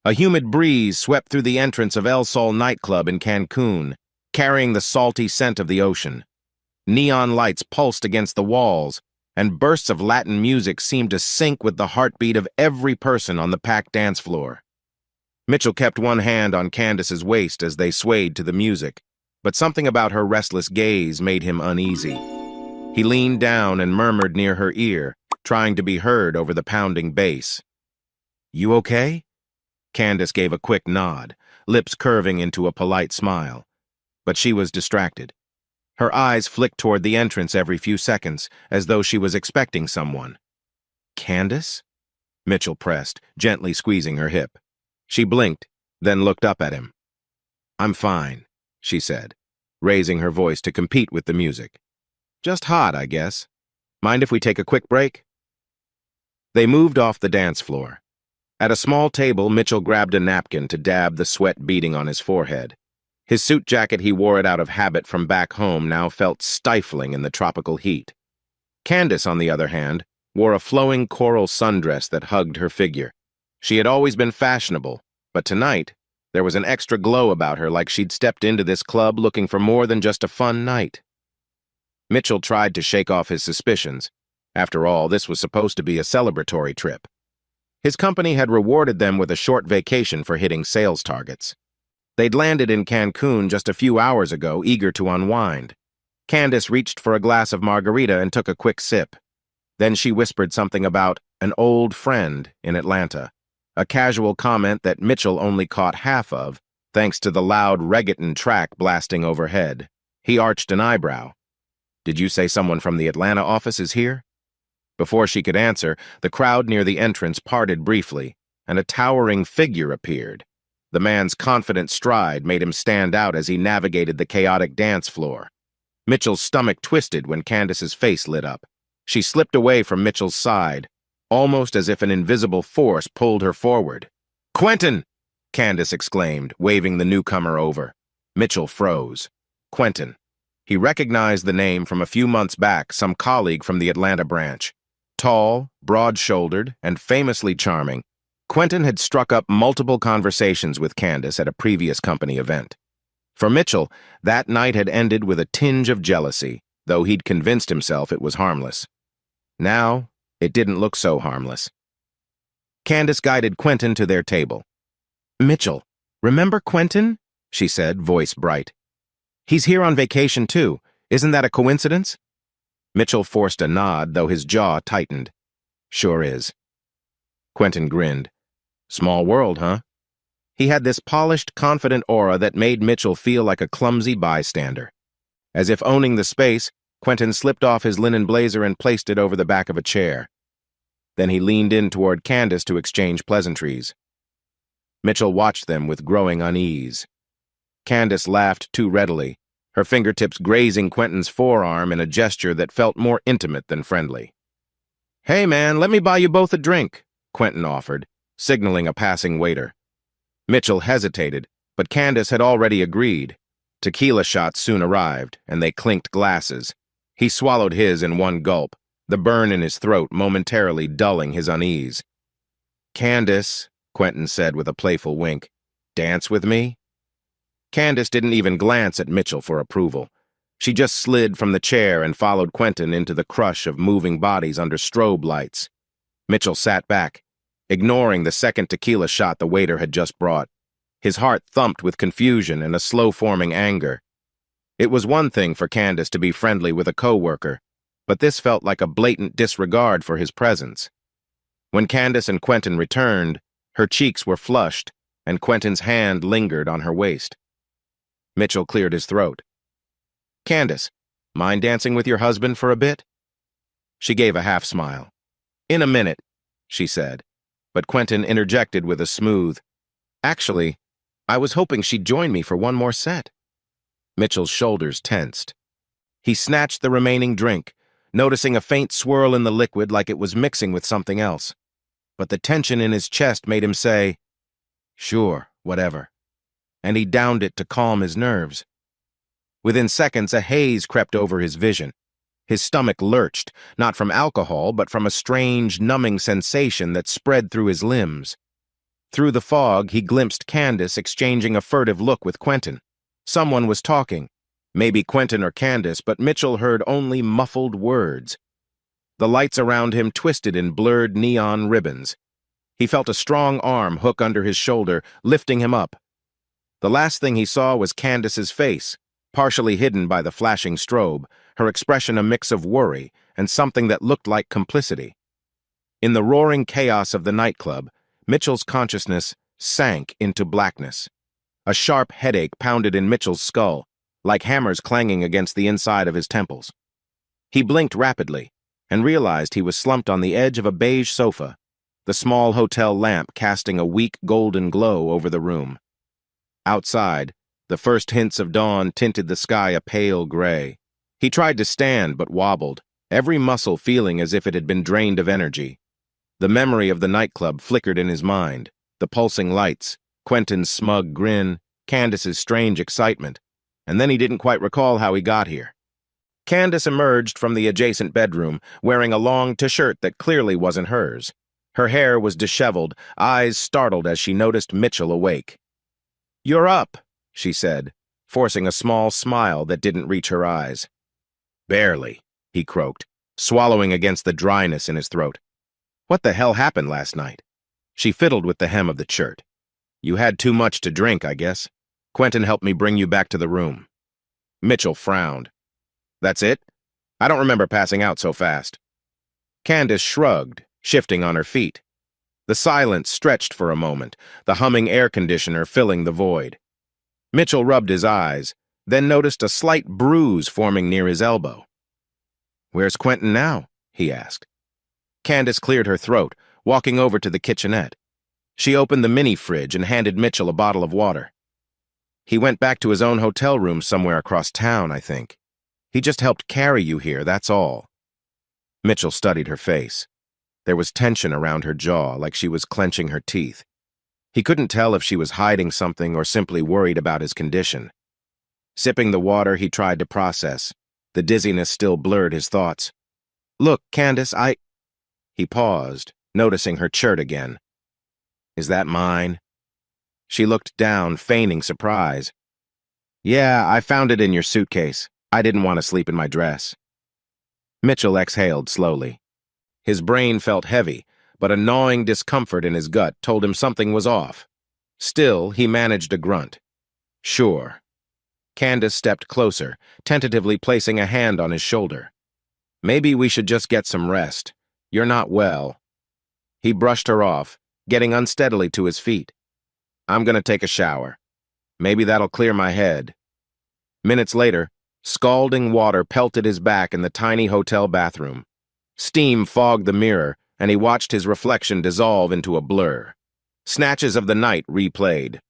A humid breeze swept through the entrance of El Sol nightclub in Cancun, carrying the salty scent of the ocean. Neon lights pulsed against the walls, and bursts of Latin music seemed to sync with the heartbeat of every person on the packed dance floor. Mitchell kept one hand on Candace's waist as they swayed to the music, but something about her restless gaze made him uneasy. He leaned down and murmured near her ear, trying to be heard over the pounding bass. "You okay?" Candace gave a quick nod, lips curving into a polite smile. But she was distracted. Her eyes flicked toward the entrance every few seconds, as though she was expecting someone. "Candace?" Mitchell pressed, gently squeezing her hip. She blinked, then looked up at him. "I'm fine," she said, raising her voice to compete with the music. "Just hot, I guess. Mind if we take a quick break?" They moved off the dance floor. At a small table, Mitchell grabbed a napkin to dab the sweat beading on his forehead. His suit jacket he wore it out of habit from back home now felt stifling in the tropical heat. Candace, on the other hand, wore a flowing coral sundress that hugged her figure. She had always been fashionable, but tonight, there was an extra glow about her, like she'd stepped into this club looking for more than just a fun night. Mitchell tried to shake off his suspicions. After all, this was supposed to be a celebratory trip. His company had rewarded them with a short vacation for hitting sales targets. They'd landed in Cancun just a few hours ago, eager to unwind. Candace reached for a glass of margarita and took a quick sip. Then she whispered something about an old friend in Atlanta, a casual comment that Mitchell only caught half of, thanks to the loud reggaeton track blasting overhead. He arched an eyebrow. "Did you say someone from the Atlanta office is here?" Before she could answer, the crowd near the entrance parted briefly, and a towering figure appeared. The man's confident stride made him stand out as he navigated the chaotic dance floor. Mitchell's stomach twisted when Candace's face lit up. She slipped away from Mitchell's side, almost as if an invisible force pulled her forward. "Quentin!" Candace exclaimed, waving the newcomer over. Mitchell froze. Quentin. He recognized the name from a few months back, some colleague from the Atlanta branch. Tall, broad-shouldered, and famously charming, Quentin had struck up multiple conversations with Candace at a previous company event. For Mitchell, that night had ended with a tinge of jealousy, though he'd convinced himself it was harmless. Now, it didn't look so harmless. Candace guided Quentin to their table. "Mitchell, remember Quentin?" she said, voice bright. "He's here on vacation, too. Isn't that a coincidence?" Mitchell forced a nod, though his jaw tightened. "Sure is." Quentin grinned. "Small world, huh?" He had this polished, confident aura that made Mitchell feel like a clumsy bystander. As if owning the space, Quentin slipped off his linen blazer and placed it over the back of a chair. Then he leaned in toward Candace to exchange pleasantries. Mitchell watched them with growing unease. Candace laughed too readily, her fingertips grazing Quentin's forearm in a gesture that felt more intimate than friendly. "Hey, man, let me buy you both a drink," Quentin offered, signaling a passing waiter. Mitchell hesitated, but Candace had already agreed. Tequila shots soon arrived, and they clinked glasses. He swallowed his in one gulp, the burn in his throat momentarily dulling his unease. "Candace," Quentin said with a playful wink, "dance with me?" Candace didn't even glance at Mitchell for approval. She just slid from the chair and followed Quentin into the crush of moving bodies under strobe lights. Mitchell sat back, ignoring the second tequila shot the waiter had just brought. His heart thumped with confusion and a slow-forming anger. It was one thing for Candace to be friendly with a coworker, but this felt like a blatant disregard for his presence. When Candace and Quentin returned, her cheeks were flushed, and Quentin's hand lingered on her waist. Mitchell cleared his throat. "Candace, mind dancing with your husband for a bit?" She gave a half-smile. "In a minute," she said, but Quentin interjected with a smooth, "Actually, I was hoping she'd join me for one more set." Mitchell's shoulders tensed. He snatched the remaining drink, noticing a faint swirl in the liquid like it was mixing with something else. But the tension in his chest made him say, "Sure, whatever," and he downed it to calm his nerves. Within seconds, a haze crept over his vision. His stomach lurched, not from alcohol, but from a strange, numbing sensation that spread through his limbs. Through the fog, he glimpsed Candace exchanging a furtive look with Quentin. Someone was talking. Maybe Quentin or Candace, but Mitchell heard only muffled words. The lights around him twisted in blurred neon ribbons. He felt a strong arm hook under his shoulder, lifting him up. The last thing he saw was Candace's face, partially hidden by the flashing strobe, her expression a mix of worry and something that looked like complicity. In the roaring chaos of the nightclub, Mitchell's consciousness sank into blackness. A sharp headache pounded in Mitchell's skull, like hammers clanging against the inside of his temples. He blinked rapidly and realized he was slumped on the edge of a beige sofa, the small hotel lamp casting a weak golden glow over the room. Outside, the first hints of dawn tinted the sky a pale gray. He tried to stand but wobbled, every muscle feeling as if it had been drained of energy. The memory of the nightclub flickered in his mind, the pulsing lights, Quentin's smug grin, Candace's strange excitement, and then he didn't quite recall how he got here. Candace emerged from the adjacent bedroom, wearing a long t-shirt that clearly wasn't hers. Her hair was disheveled, eyes startled as she noticed Mitchell awake. "You're up," she said, forcing a small smile that didn't reach her eyes. "Barely," he croaked, swallowing against the dryness in his throat. "What the hell happened last night?" She fiddled with the hem of the shirt. "You had too much to drink, I guess. Quentin helped me bring you back to the room." Mitchell frowned. "That's it? I don't remember passing out so fast." Candace shrugged, shifting on her feet. The silence stretched for a moment, the humming air conditioner filling the void. Mitchell rubbed his eyes, then noticed a slight bruise forming near his elbow. "Where's Quentin now?" he asked. Candace cleared her throat, walking over to the kitchenette. She opened the mini-fridge and handed Mitchell a bottle of water. "He went back to his own hotel room somewhere across town, I think. He just helped carry you here, that's all." Mitchell studied her face. There was tension around her jaw, like she was clenching her teeth. He couldn't tell if she was hiding something or simply worried about his condition. Sipping the water, he tried to process. The dizziness still blurred his thoughts. "Look, Candace, He paused, noticing her shirt again. "Is that mine?" She looked down, feigning surprise. "Yeah, I found it in your suitcase. I didn't want to sleep in my dress." Mitchell exhaled slowly. His brain felt heavy, but a gnawing discomfort in his gut told him something was off. Still, he managed a grunt. "Sure." Candace stepped closer, tentatively placing a hand on his shoulder. "Maybe we should just get some rest. You're not well." He brushed her off, getting unsteadily to his feet. "I'm gonna take a shower. Maybe that'll clear my head." Minutes later, scalding water pelted his back in the tiny hotel bathroom. Steam fogged the mirror, and he watched his reflection dissolve into a blur. Snatches of the night replayed.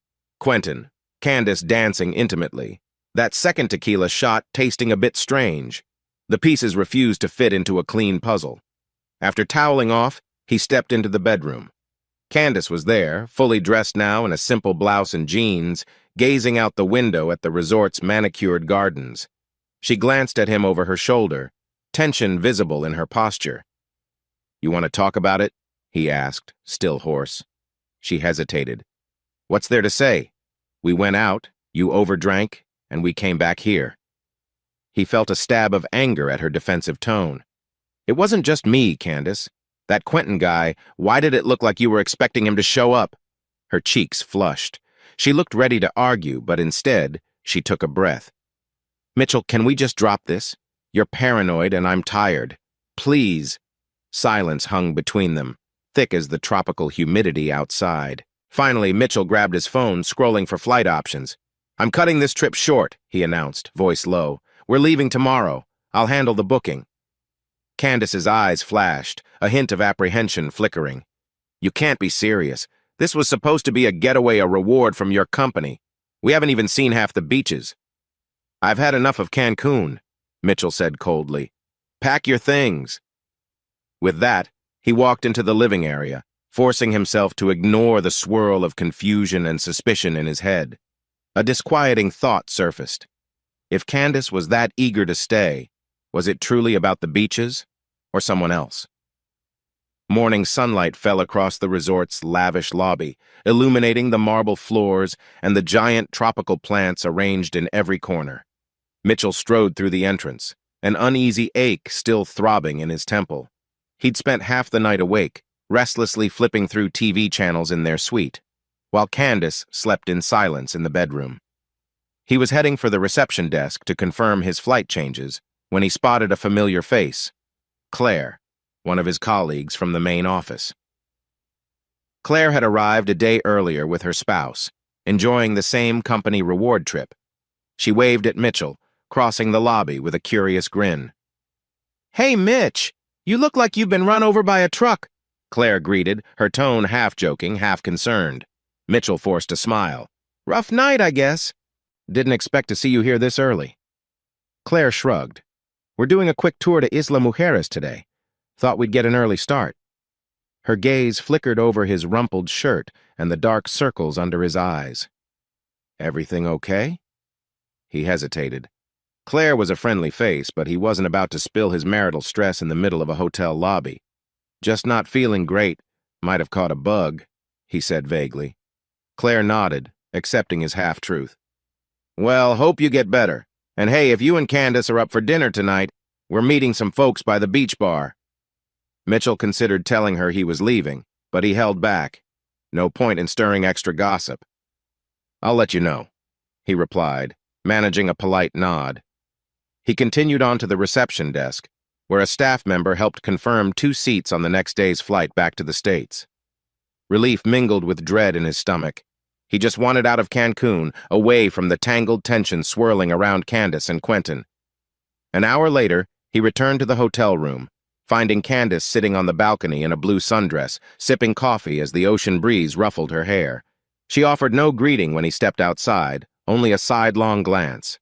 Quentin, Candace dancing intimately. That second tequila shot tasting a bit strange. The pieces refused to fit into a clean puzzle. After toweling off, he stepped into the bedroom. Candace was there, fully dressed now in a simple blouse and jeans, gazing out the window at the resort's manicured gardens. She glanced at him over her shoulder, tension visible in her posture. "You want to talk about it?" he asked, still hoarse. She hesitated. "What's there to say? We went out, you overdrank, and we came back here." He felt a stab of anger at her defensive tone. "It wasn't just me, Candace. That Quentin guy, why did it look like you were expecting him to show up?" Her cheeks flushed. She looked ready to argue, but instead, she took a breath. "Mitchell, can we just drop this? You're paranoid and I'm tired. Please." Silence hung between them, thick as the tropical humidity outside. Finally, Mitchell grabbed his phone, scrolling for flight options. "I'm cutting this trip short," he announced, voice low. "We're leaving tomorrow. I'll handle the booking." Candace's eyes flashed, a hint of apprehension flickering. "You can't be serious. This was supposed to be a getaway, a reward from your company. We haven't even seen half the beaches." "I've had enough of Cancun," Mitchell said coldly. "Pack your things." With that, he walked into the living area, forcing himself to ignore the swirl of confusion and suspicion in his head. A disquieting thought surfaced. If Candace was that eager to stay, was it truly about the beaches or someone else? Morning sunlight fell across the resort's lavish lobby, illuminating the marble floors and the giant tropical plants arranged in every corner. Mitchell strode through the entrance, an uneasy ache still throbbing in his temple. He'd spent half the night awake, restlessly flipping through TV channels in their suite, while Candace slept in silence in the bedroom. He was heading for the reception desk to confirm his flight changes when he spotted a familiar face, Claire, one of his colleagues from the main office. Claire had arrived a day earlier with her spouse, enjoying the same company reward trip. She waved at Mitchell, crossing the lobby with a curious grin. "Hey, Mitch, you look like you've been run over by a truck," Claire greeted, her tone half joking, half concerned. Mitchell forced a smile. "Rough night, I guess. Didn't expect to see you here this early." Claire shrugged. "We're doing a quick tour to Isla Mujeres today. Thought we'd get an early start." Her gaze flickered over his rumpled shirt and the dark circles under his eyes. "Everything okay?" He hesitated. Claire was a friendly face, but he wasn't about to spill his marital stress in the middle of a hotel lobby. "Just not feeling great. Might have caught a bug," he said vaguely. Claire nodded, accepting his half-truth. "Well, hope you get better. And hey, if you and Candace are up for dinner tonight, we're meeting some folks by the beach bar." Mitchell considered telling her he was leaving, but he held back. No point in stirring extra gossip. "I'll let you know," he replied, managing a polite nod. He continued on to the reception desk, where a staff member helped confirm 2 seats on the next day's flight back to the States. Relief mingled with dread in his stomach. He just wanted out of Cancun, away from the tangled tension swirling around Candace and Quentin. An hour later, he returned to the hotel room, finding Candace sitting on the balcony in a blue sundress, sipping coffee as the ocean breeze ruffled her hair. She offered no greeting when he stepped outside, only a sidelong glance.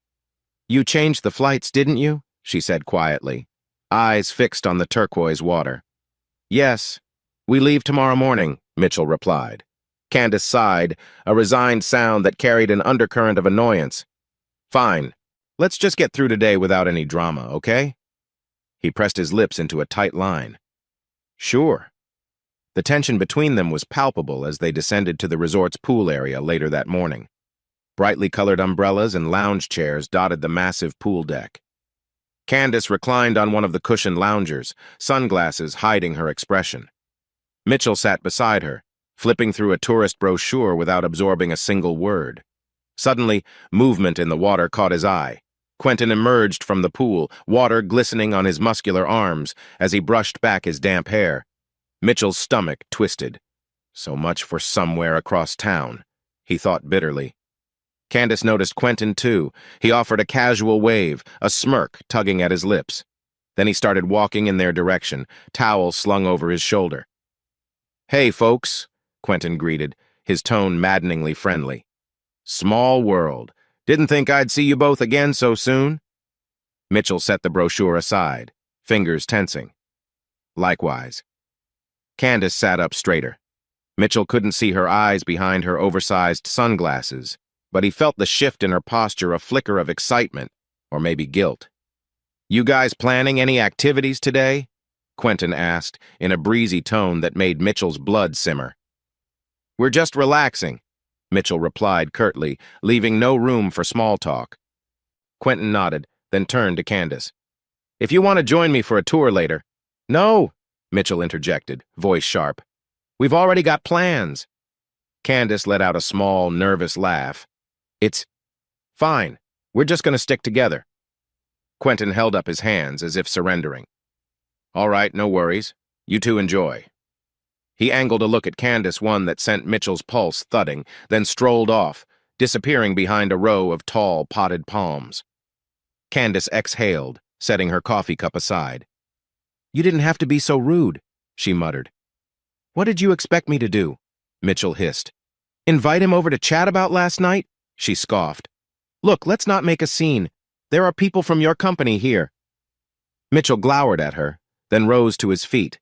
"You changed the flights, didn't you?" she said quietly, eyes fixed on the turquoise water. "Yes. We leave tomorrow morning," Mitchell replied. Candace sighed, a resigned sound that carried an undercurrent of annoyance. "Fine. Let's just get through today without any drama, okay?" He pressed his lips into a tight line. "Sure." The tension between them was palpable as they descended to the resort's pool area later that morning. Brightly colored umbrellas and lounge chairs dotted the massive pool deck. Candace reclined on one of the cushioned loungers, sunglasses hiding her expression. Mitchell sat beside her, flipping through a tourist brochure without absorbing a single word. Suddenly, movement in the water caught his eye. Quentin emerged from the pool, water glistening on his muscular arms as he brushed back his damp hair. Mitchell's stomach twisted. So much for somewhere across town, he thought bitterly. Candace noticed Quentin too. He offered a casual wave, a smirk tugging at his lips. Then he started walking in their direction, towel slung over his shoulder. "Hey, folks," Quentin greeted, his tone maddeningly friendly. "Small world. Didn't think I'd see you both again so soon." Mitchell set the brochure aside, fingers tensing. "Likewise." Candace sat up straighter. Mitchell couldn't see her eyes behind her oversized sunglasses, but he felt the shift in her posture a flicker of excitement, or maybe guilt. "You guys planning any activities today?" Quentin asked, in a breezy tone that made Mitchell's blood simmer. "We're just relaxing," Mitchell replied curtly, leaving no room for small talk. Quentin nodded, then turned to Candace. "If you want to join me for a tour later—" "No," Mitchell interjected, voice sharp. "We've already got plans." Candace let out a small, nervous laugh. "It's fine. We're just going to stick together." Quentin held up his hands as if surrendering. "All right, no worries. You two enjoy." He angled a look at Candace, one that sent Mitchell's pulse thudding, then strolled off, disappearing behind a row of tall, potted palms. Candace exhaled, setting her coffee cup aside. "You didn't have to be so rude," she muttered. "What did you expect me to do?" Mitchell hissed. "Invite him over to chat about last night?" She scoffed. "Look, let's not make a scene. There are people from your company here." Mitchell glowered at her, then rose to his feet.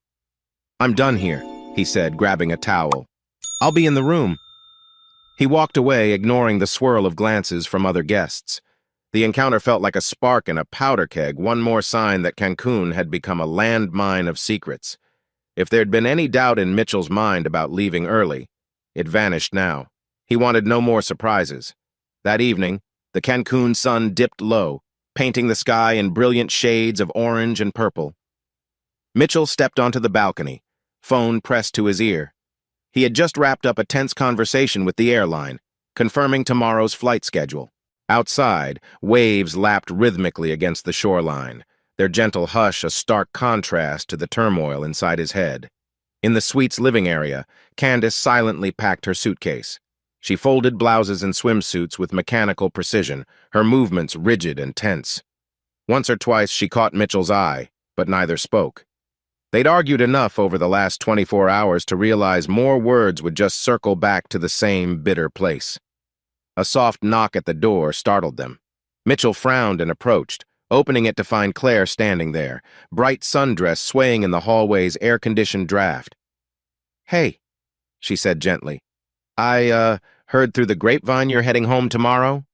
"I'm done here," he said, grabbing a towel. "I'll be in the room." He walked away, ignoring the swirl of glances from other guests. The encounter felt like a spark in a powder keg, one more sign that Cancun had become a landmine of secrets. If there'd been any doubt in Mitchell's mind about leaving early, it vanished now. He wanted no more surprises. That evening, the Cancun sun dipped low, painting the sky in brilliant shades of orange and purple. Mitchell stepped onto the balcony, phone pressed to his ear. He had just wrapped up a tense conversation with the airline, confirming tomorrow's flight schedule. Outside, waves lapped rhythmically against the shoreline, their gentle hush a stark contrast to the turmoil inside his head. In the suite's living area, Candace silently packed her suitcase. She folded blouses and swimsuits with mechanical precision, her movements rigid and tense. Once or twice she caught Mitchell's eye, but neither spoke. They'd argued enough over the last 24 hours to realize more words would just circle back to the same bitter place. A soft knock at the door startled them. Mitchell frowned and approached, opening it to find Claire standing there, bright sundress swaying in the hallway's air-conditioned draft. "Hey," she said gently. I heard through the grapevine you're heading home tomorrow?"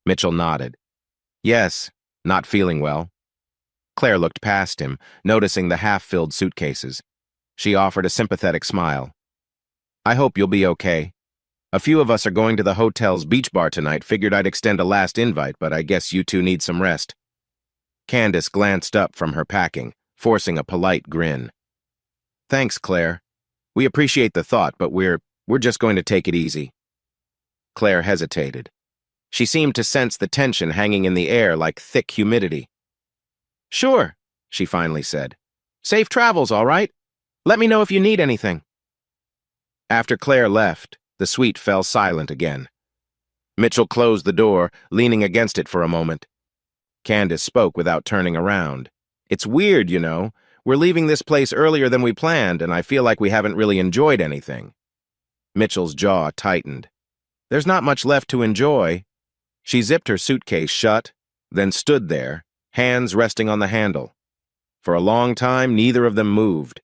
Mitchell nodded. "Yes, not feeling well." Claire looked past him, noticing the half-filled suitcases. She offered a sympathetic smile. "I hope you'll be okay. A few of us are going to the hotel's beach bar tonight. Figured I'd extend a last invite, but I guess you two need some rest." Candace glanced up from her packing, forcing a polite grin. "Thanks, Claire. We appreciate the thought, but we're just going to take it easy." Claire hesitated. She seemed to sense the tension hanging in the air like thick humidity. "Sure," she finally said. "Safe travels, all right? Let me know if you need anything." After Claire left, the suite fell silent again. Mitchell closed the door, leaning against it for a moment. Candace spoke without turning around. "It's weird, you know. We're leaving this place earlier than we planned, and I feel like we haven't really enjoyed anything." Mitchell's jaw tightened. "There's not much left to enjoy." She zipped her suitcase shut, then stood there, hands resting on the handle. For a long time, neither of them moved.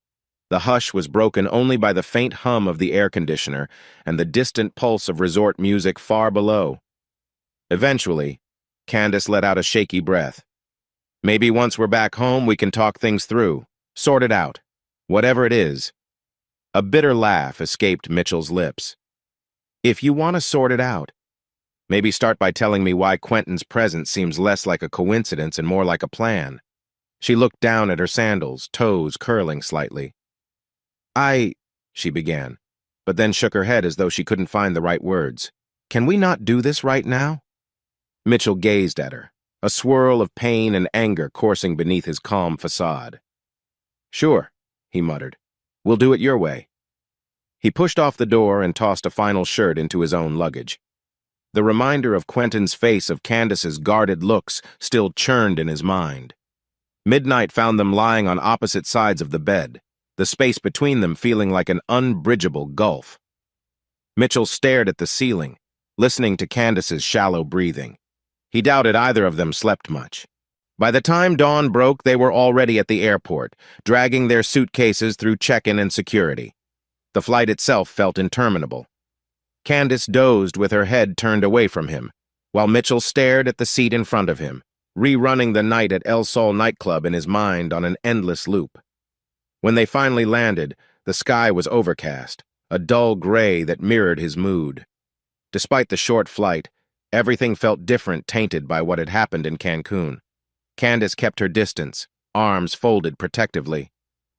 The hush was broken only by the faint hum of the air conditioner and the distant pulse of resort music far below. Eventually, Candace let out a shaky breath. "Maybe once we're back home, we can talk things through, sort it out, whatever it is." A bitter laugh escaped Mitchell's lips. "If you want to sort it out, maybe start by telling me why Quentin's presence seems less like a coincidence and more like a plan." She looked down at her sandals, toes curling slightly. She began, but then shook her head as though she couldn't find the right words. "Can we not do this right now?" Mitchell gazed at her, a swirl of pain and anger coursing beneath his calm facade. "Sure," he muttered. "We'll do it your way." He pushed off the door and tossed a final shirt into his own luggage. The reminder of Quentin's face, of Candace's guarded looks, still churned in his mind. Midnight found them lying on opposite sides of the bed, the space between them feeling like an unbridgeable gulf. Mitchell stared at the ceiling, listening to Candace's shallow breathing. He doubted either of them slept much. By the time dawn broke, they were already at the airport, dragging their suitcases through check-in and security. The flight itself felt interminable. Candace dozed with her head turned away from him, while Mitchell stared at the seat in front of him, rerunning the night at El Sol nightclub in his mind on an endless loop. When they finally landed, the sky was overcast, a dull gray that mirrored his mood. Despite the short flight, everything felt different, tainted by what had happened in Cancun. Candace kept her distance, arms folded protectively.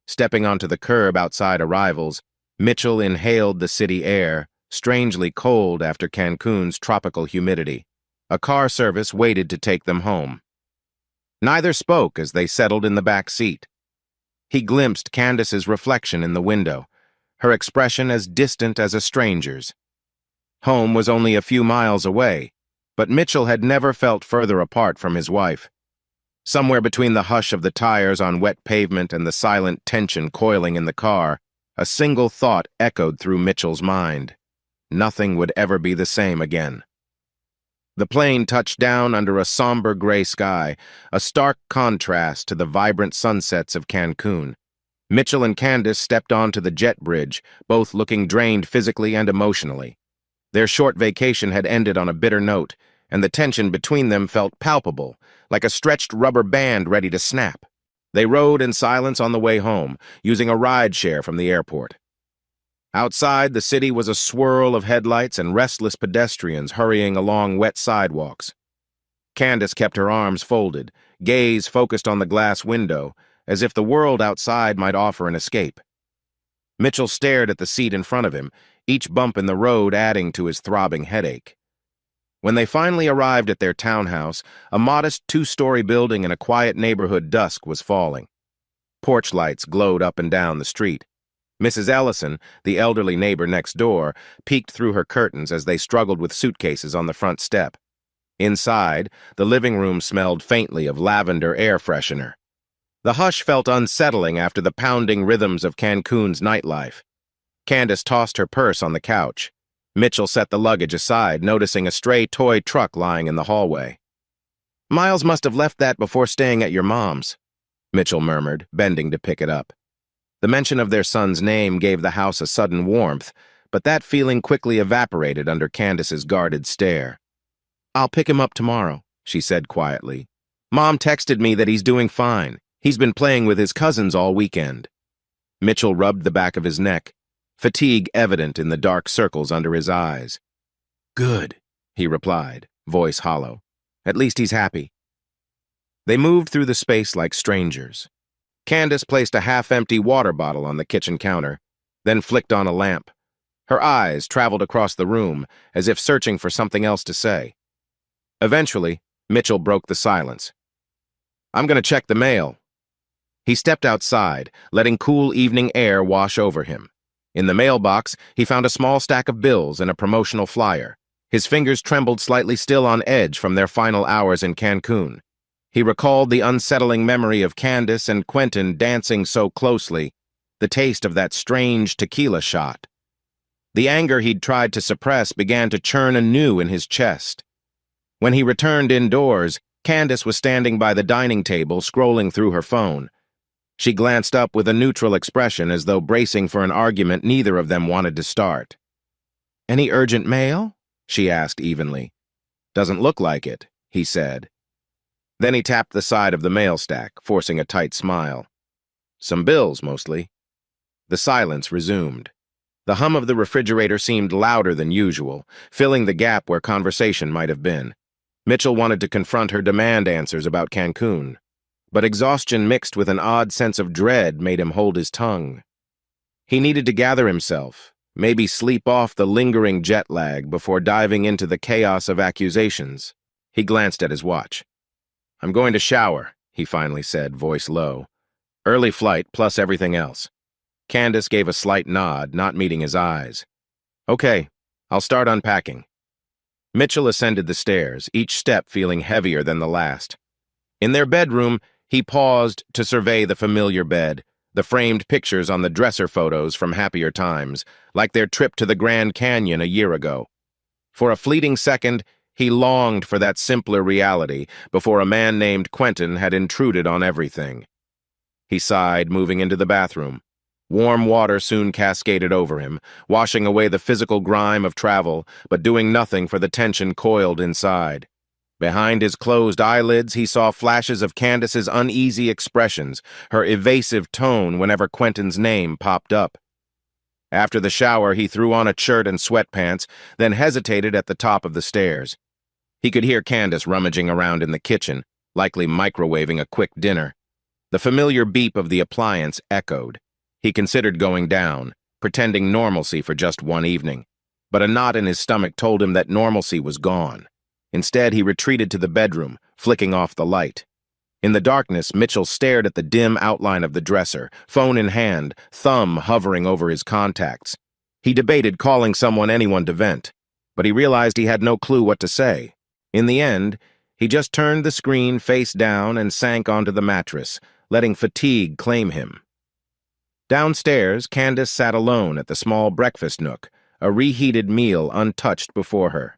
Stepping onto the curb outside arrivals, Mitchell inhaled the city air, strangely cold after Cancun's tropical humidity. A car service waited to take them home. Neither spoke as they settled in the back seat. He glimpsed Candace's reflection in the window, her expression as distant as a stranger's. Home was only a few miles away, but Mitchell had never felt further apart from his wife. Somewhere between the hush of the tires on wet pavement and the silent tension coiling in the car, a single thought echoed through Mitchell's mind. Nothing would ever be the same again. The plane touched down under a somber gray sky, a stark contrast to the vibrant sunsets of Cancun. Mitchell and Candace stepped onto the jet bridge, both looking drained physically and emotionally. Their short vacation had ended on a bitter note, and the tension between them felt palpable, like a stretched rubber band ready to snap. They rode in silence on the way home, using a ride share from the airport. Outside, the city was a swirl of headlights and restless pedestrians hurrying along wet sidewalks. Candace kept her arms folded, gaze focused on the glass window, as if the world outside might offer an escape. Mitchell stared at the seat in front of him, each bump in the road adding to his throbbing headache. When they finally arrived at their townhouse, a modest two-story building in a quiet neighborhood, dusk was falling. Porch lights glowed up and down the street. Mrs. Ellison, the elderly neighbor next door, peeked through her curtains as they struggled with suitcases on the front step. Inside, the living room smelled faintly of lavender air freshener. The hush felt unsettling after the pounding rhythms of Cancun's nightlife. Candace tossed her purse on the couch. Mitchell set the luggage aside, noticing a stray toy truck lying in the hallway. "Miles must have left that before staying at your mom's," Mitchell murmured, bending to pick it up. The mention of their son's name gave the house a sudden warmth, but that feeling quickly evaporated under Candace's guarded stare. "I'll pick him up tomorrow," she said quietly. "Mom texted me that he's doing fine. He's been playing with his cousins all weekend." Mitchell rubbed the back of his neck, fatigue evident in the dark circles under his eyes. "Good," he replied, voice hollow. "At least he's happy." They moved through the space like strangers. Candace placed a half-empty water bottle on the kitchen counter, then flicked on a lamp. Her eyes traveled across the room, as if searching for something else to say. Eventually, Mitchell broke the silence. "I'm going to check the mail." He stepped outside, letting cool evening air wash over him. In the mailbox, he found a small stack of bills and a promotional flyer. His fingers trembled slightly, still on edge from their final hours in Cancun. He recalled the unsettling memory of Candace and Quentin dancing so closely, the taste of that strange tequila shot. The anger he'd tried to suppress began to churn anew in his chest. When he returned indoors, Candace was standing by the dining table, scrolling through her phone. She glanced up with a neutral expression, as though bracing for an argument neither of them wanted to start. "Any urgent mail?" she asked evenly. "Doesn't look like it," he said. Then he tapped the side of the mail stack, forcing a tight smile. "Some bills, mostly." The silence resumed. The hum of the refrigerator seemed louder than usual, filling the gap where conversation might have been. Mitchell wanted to confront her demand answers about Cancun, but exhaustion mixed with an odd sense of dread made him hold his tongue. He needed to gather himself, maybe sleep off the lingering jet lag before diving into the chaos of accusations. He glanced at his watch. "I'm going to shower," he finally said, voice low. "Early flight plus everything else." Candace gave a slight nod, not meeting his eyes. "Okay, I'll start unpacking." Mitchell ascended the stairs, each step feeling heavier than the last. In their bedroom, he paused to survey the familiar bed, the framed pictures on the dresser photos from happier times, like their trip to the Grand Canyon a year ago. For a fleeting second, he longed for that simpler reality before a man named Quentin had intruded on everything. He sighed, moving into the bathroom. Warm water soon cascaded over him, washing away the physical grime of travel, but doing nothing for the tension coiled inside. Behind his closed eyelids, he saw flashes of Candace's uneasy expressions, her evasive tone whenever Quentin's name popped up. After the shower, he threw on a shirt and sweatpants, then hesitated at the top of the stairs. He could hear Candace rummaging around in the kitchen, likely microwaving a quick dinner. The familiar beep of the appliance echoed. He considered going down, pretending normalcy for just one evening, but a knot in his stomach told him that normalcy was gone. Instead, he retreated to the bedroom, flicking off the light. In the darkness, Mitchell stared at the dim outline of the dresser, phone in hand, thumb hovering over his contacts. He debated calling anyone to vent, but he realized he had no clue what to say. In the end, he just turned the screen face down and sank onto the mattress, letting fatigue claim him. Downstairs, Candace sat alone at the small breakfast nook, a reheated meal untouched before her.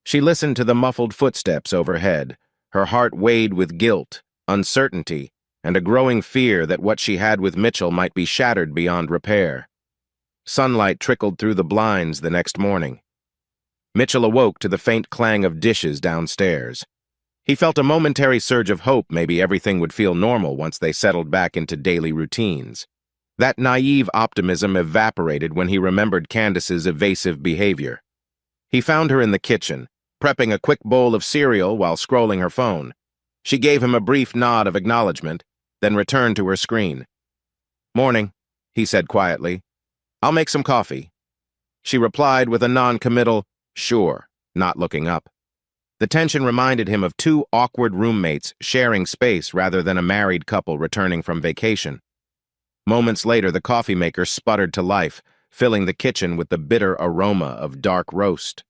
She listened to the muffled footsteps overhead, her heart weighed with guilt, uncertainty, and a growing fear that what she had with Mitchell might be shattered beyond repair. Sunlight trickled through the blinds the next morning. Mitchell awoke to the faint clang of dishes downstairs. He felt a momentary surge of hope maybe everything would feel normal once they settled back into daily routines. That naive optimism evaporated when he remembered Candace's evasive behavior. He found her in the kitchen, prepping a quick bowl of cereal while scrolling her phone. She gave him a brief nod of acknowledgement, then returned to her screen. "Morning," he said quietly. "I'll make some coffee." She replied with a non-committal, "Sure," not looking up. The tension reminded him of two awkward roommates sharing space rather than a married couple returning from vacation. Moments later, the coffee maker sputtered to life, filling the kitchen with the bitter aroma of dark roast.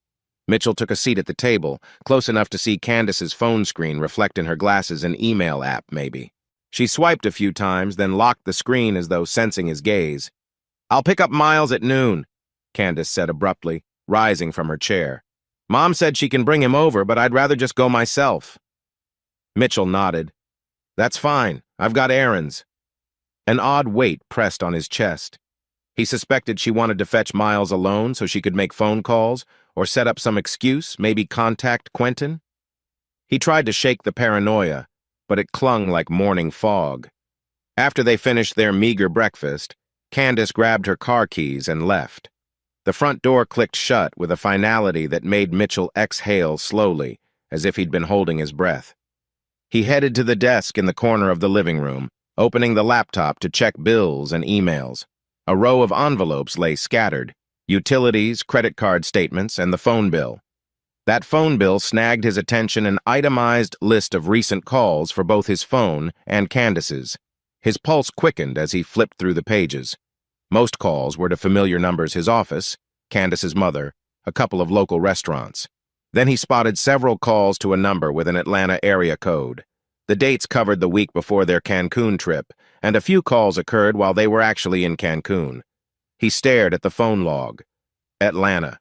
Mitchell took a seat at the table, close enough to see Candace's phone screen reflect in her glasses an email app, maybe. She swiped a few times, then locked the screen as though sensing his gaze. "I'll pick up Miles at noon," Candace said abruptly, rising from her chair. "Mom said she can bring him over, but I'd rather just go myself." Mitchell nodded. "That's fine. I've got errands." An odd weight pressed on his chest. He suspected she wanted to fetch Miles alone so she could make phone calls or set up some excuse, maybe contact Quentin. He tried to shake the paranoia, but it clung like morning fog. After they finished their meager breakfast, Candace grabbed her car keys and left. The front door clicked shut with a finality that made Mitchell exhale slowly, as if he'd been holding his breath. He headed to the desk in the corner of the living room, opening the laptop to check bills and emails. A row of envelopes lay scattered: utilities, credit card statements, and the phone bill. That phone bill snagged his attention, an itemized list of recent calls for both his phone and Candace's. His pulse quickened as he flipped through the pages. Most calls were to familiar numbers: his office, Candace's mother, a couple of local restaurants. Then he spotted several calls to a number with an Atlanta area code. The dates covered the week before their Cancun trip, and a few calls occurred while they were actually in Cancun. He stared at the phone log. Atlanta.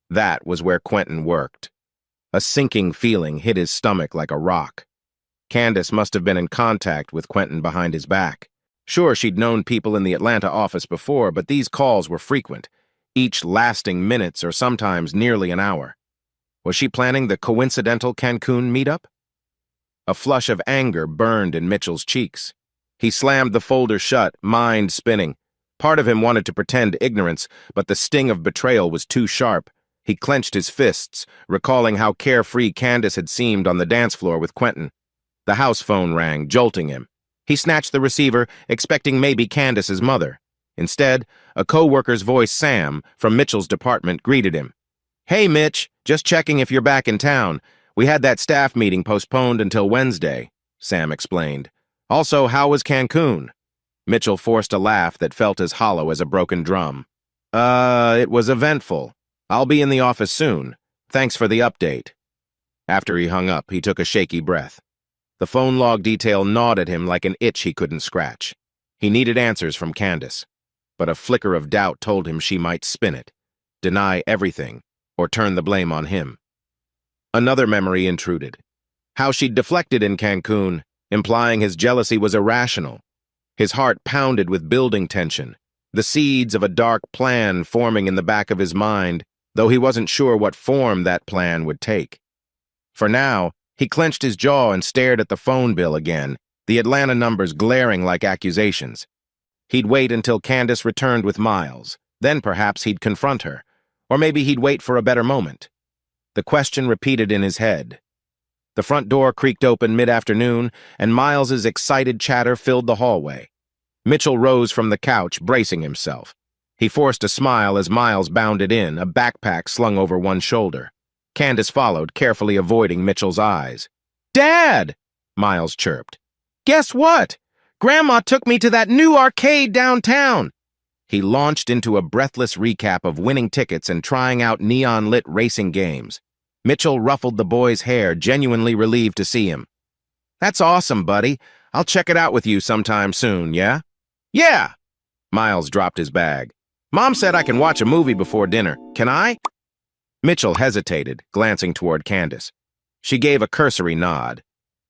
That was where Quentin worked. A sinking feeling hit his stomach like a rock. Candace must have been in contact with Quentin behind his back. Sure, she'd known people in the Atlanta office before, but these calls were frequent, each lasting minutes or sometimes nearly an hour. Was she planning the coincidental Cancun meetup? A flush of anger burned in Mitchell's cheeks. He slammed the folder shut, mind spinning. Part of him wanted to pretend ignorance, but the sting of betrayal was too sharp. He clenched his fists, recalling how carefree Candace had seemed on the dance floor with Quentin. The house phone rang, jolting him. He snatched the receiver, expecting maybe Candace's mother. Instead, a co-worker's voice, Sam, from Mitchell's department, greeted him. "Hey, Mitch, just checking if you're back in town. We had that staff meeting postponed until Wednesday," Sam explained. "Also, how was Cancun?" Mitchell forced a laugh that felt as hollow as a broken drum. It was eventful. I'll be in the office soon. Thanks for the update." After he hung up, he took a shaky breath. The phone log detail gnawed at him like an itch he couldn't scratch. He needed answers from Candace, but a flicker of doubt told him she might spin it, deny everything, or turn the blame on him. Another memory intruded. How she'd deflected in Cancun, implying his jealousy was irrational. His heart pounded with building tension, the seeds of a dark plan forming in the back of his mind, though he wasn't sure what form that plan would take. For now, he clenched his jaw and stared at the phone bill again, the Atlanta numbers glaring like accusations. He'd wait until Candace returned with Miles. Then perhaps he'd confront her. Or maybe he'd wait for a better moment. The question repeated in his head. The front door creaked open mid-afternoon, and Miles's excited chatter filled the hallway. Mitchell rose from the couch, bracing himself. He forced a smile as Miles bounded in, a backpack slung over one shoulder. Candace followed, carefully avoiding Mitchell's eyes. "Dad!" Miles chirped. "Guess what? Grandma took me to that new arcade downtown." He launched into a breathless recap of winning tickets and trying out neon-lit racing games. Mitchell ruffled the boy's hair, genuinely relieved to see him. "That's awesome, buddy. I'll check it out with you sometime soon, yeah?" "Yeah!" Miles dropped his bag. "Mom said I can watch a movie before dinner. Can I?" Mitchell hesitated, glancing toward Candace. She gave a cursory nod.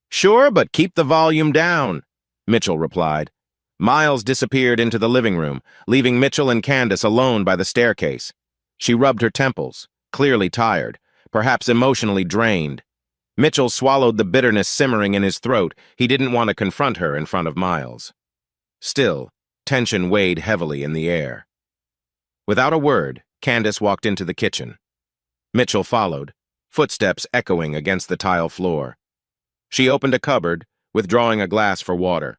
"Sure, but keep the volume down," Mitchell replied. Miles disappeared into the living room, leaving Mitchell and Candace alone by the staircase. She rubbed her temples, clearly tired, perhaps emotionally drained. Mitchell swallowed the bitterness simmering in his throat. He didn't want to confront her in front of Miles. Still, tension weighed heavily in the air. Without a word, Candace walked into the kitchen. Mitchell followed, footsteps echoing against the tile floor. She opened a cupboard, withdrawing a glass for water.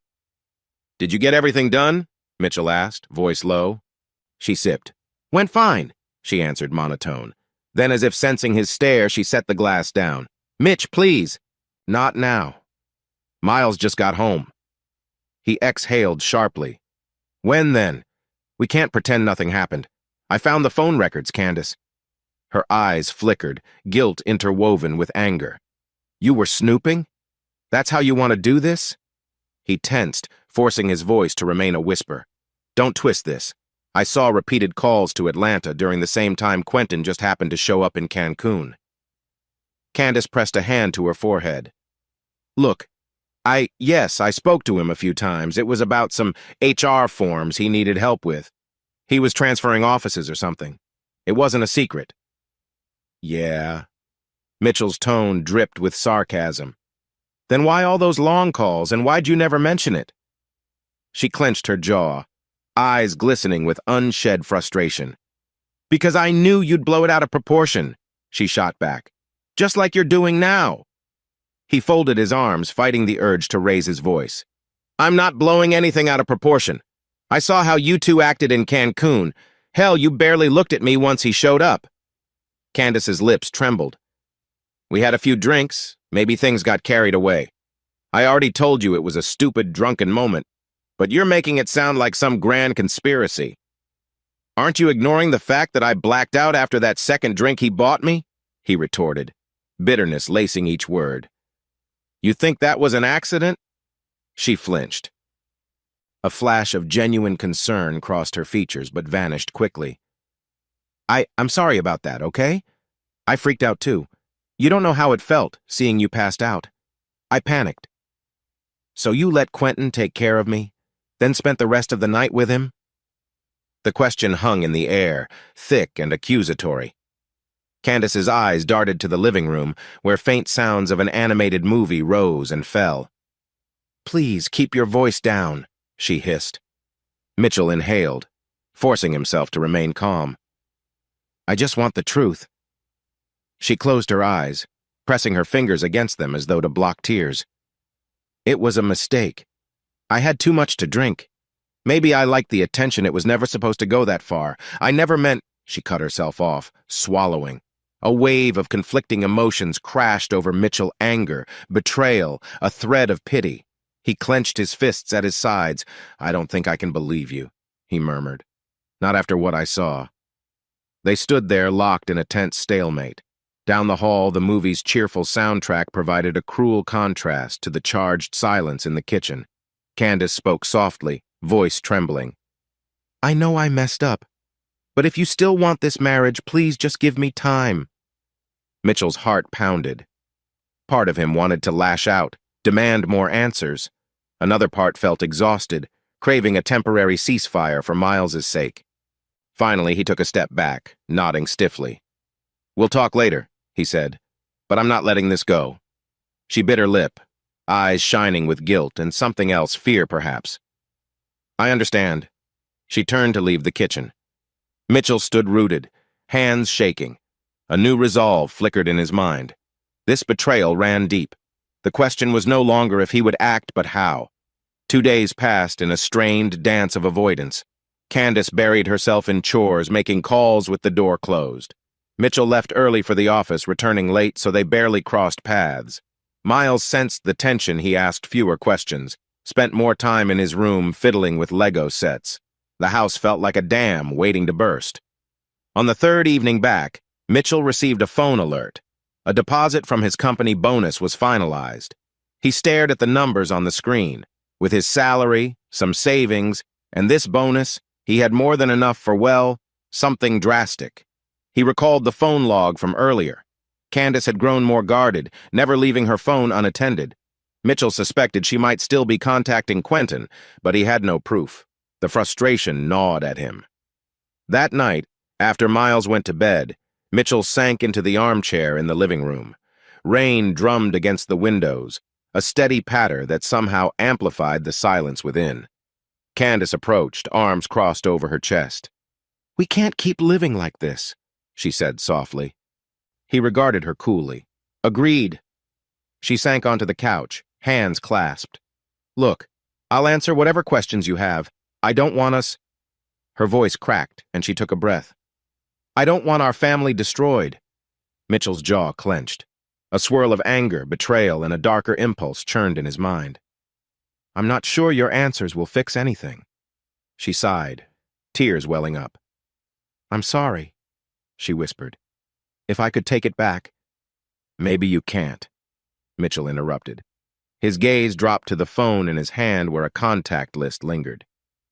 "Did you get everything done?" Mitchell asked, voice low. She sipped. "Went fine," she answered monotone. Then, as if sensing his stare, she set the glass down. "Mitch, please." "Not now. Miles just got home." He exhaled sharply. "When then? We can't pretend nothing happened. I found the phone records, Candace." Her eyes flickered, guilt interwoven with anger. "You were snooping? That's how you want to do this?" He tensed, forcing his voice to remain a whisper. "Don't twist this. I saw repeated calls to Atlanta during the same time Quentin just happened to show up in Cancun." Candace pressed a hand to her forehead. "Look, yes, I spoke to him a few times. It was about some HR forms he needed help with. He was transferring offices or something. It wasn't a secret." "Yeah." Mitchell's tone dripped with sarcasm. "Then why all those long calls, and why'd you never mention it?" She clenched her jaw, eyes glistening with unshed frustration. "Because I knew you'd blow it out of proportion," she shot back. "Just like you're doing now." He folded his arms, fighting the urge to raise his voice. "I'm not blowing anything out of proportion. I saw how you two acted in Cancun. Hell, you barely looked at me once he showed up." Candace's lips trembled. "We had a few drinks. Maybe things got carried away. I already told you it was a stupid, drunken moment, but you're making it sound like some grand conspiracy. Aren't you ignoring the fact that I blacked out after that second drink he bought me?" he retorted, bitterness lacing each word. "You think that was an accident?" She flinched. A flash of genuine concern crossed her features but vanished quickly. I'm sorry about that, okay? I freaked out too. You don't know how it felt, seeing you passed out. I panicked." "So you let Quentin take care of me, then spent the rest of the night with him?" The question hung in the air, thick and accusatory. Candace's eyes darted to the living room, where faint sounds of an animated movie rose and fell. "Please keep your voice down," she hissed. Mitchell inhaled, forcing himself to remain calm. "I just want the truth." She closed her eyes, pressing her fingers against them as though to block tears. "It was a mistake. I had too much to drink. Maybe I liked the attention. It was never supposed to go that far. I never meant—" She cut herself off, swallowing. A wave of conflicting emotions crashed over Mitchell: anger, betrayal, a thread of pity. He clenched his fists at his sides. "I don't think I can believe you," he murmured. "Not after what I saw." They stood there locked in a tense stalemate. Down the hall, the movie's cheerful soundtrack provided a cruel contrast to the charged silence in the kitchen. Candace spoke softly, voice trembling. "I know I messed up, but if you still want this marriage, please just give me time." Mitchell's heart pounded. Part of him wanted to lash out, demand more answers. Another part felt exhausted, craving a temporary ceasefire for Miles's sake. Finally, he took a step back, nodding stiffly. "We'll talk later," he said, "but I'm not letting this go." She bit her lip, eyes shining with guilt and something else, fear perhaps. "I understand." She turned to leave the kitchen. Mitchell stood rooted, hands shaking. A new resolve flickered in his mind. This betrayal ran deep. The question was no longer if he would act, but how. 2 days passed in a strained dance of avoidance. Candace buried herself in chores, making calls with the door closed. Mitchell left early for the office, returning late, so they barely crossed paths. Miles sensed the tension. He asked fewer questions, spent more time in his room fiddling with Lego sets. The house felt like a dam waiting to burst. On the third evening back, Mitchell received a phone alert. A deposit from his company bonus was finalized. He stared at the numbers on the screen. With his salary, some savings, and this bonus, he had more than enough for, well, something drastic. He recalled the phone log from earlier. Candace had grown more guarded, never leaving her phone unattended. Mitchell suspected she might still be contacting Quentin, but he had no proof. The frustration gnawed at him. That night, after Miles went to bed, Mitchell sank into the armchair in the living room. Rain drummed against the windows, a steady patter that somehow amplified the silence within. Candace approached, arms crossed over her chest. "We can't keep living like this," she said softly. He regarded her coolly. "Agreed." She sank onto the couch, hands clasped. "Look, I'll answer whatever questions you have. I don't want us—" Her voice cracked, and she took a breath. "I don't want our family destroyed." Mitchell's jaw clenched. A swirl of anger, betrayal, and a darker impulse churned in his mind. "I'm not sure your answers will fix anything." She sighed, tears welling up. "I'm sorry," she whispered. "If I could take it back—" "Maybe you can't," Mitchell interrupted. His gaze dropped to the phone in his hand where a contact list lingered.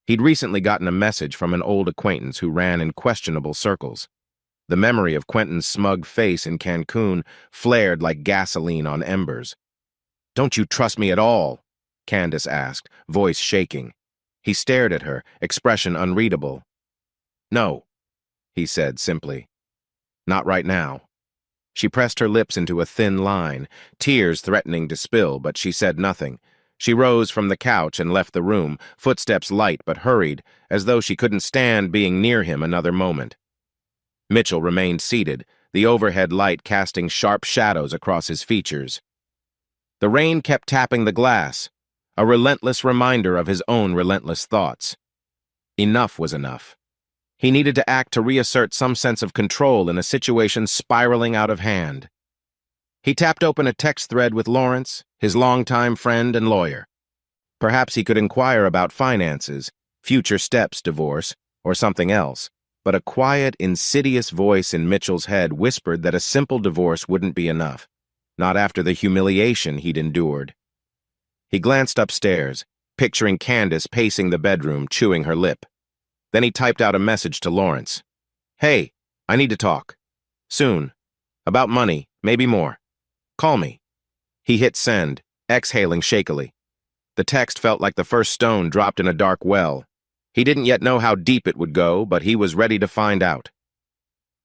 He'd recently gotten a message from an old acquaintance who ran in questionable circles. The memory of Quentin's smug face in Cancun flared like gasoline on embers. "Don't you trust me at all?" Candace asked, voice shaking. He stared at her, expression unreadable. "No," he said simply. "Not right now." She pressed her lips into a thin line, tears threatening to spill, but she said nothing. She rose from the couch and left the room, footsteps light but hurried, as though she couldn't stand being near him another moment. Mitchell remained seated, the overhead light casting sharp shadows across his features. The rain kept tapping the glass, a relentless reminder of his own relentless thoughts. Enough was enough. He needed to act to reassert some sense of control in a situation spiraling out of hand. He tapped open a text thread with Lawrence, his longtime friend and lawyer. Perhaps he could inquire about finances, future steps, divorce, or something else, but a quiet, insidious voice in Mitchell's head whispered that a simple divorce wouldn't be enough, not after the humiliation he'd endured. He glanced upstairs, picturing Candace pacing the bedroom, chewing her lip. Then he typed out a message to Lawrence. "Hey, I need to talk. Soon. About money, maybe more. Call me." He hit send, exhaling shakily. The text felt like the first stone dropped in a dark well. He didn't yet know how deep it would go, but he was ready to find out.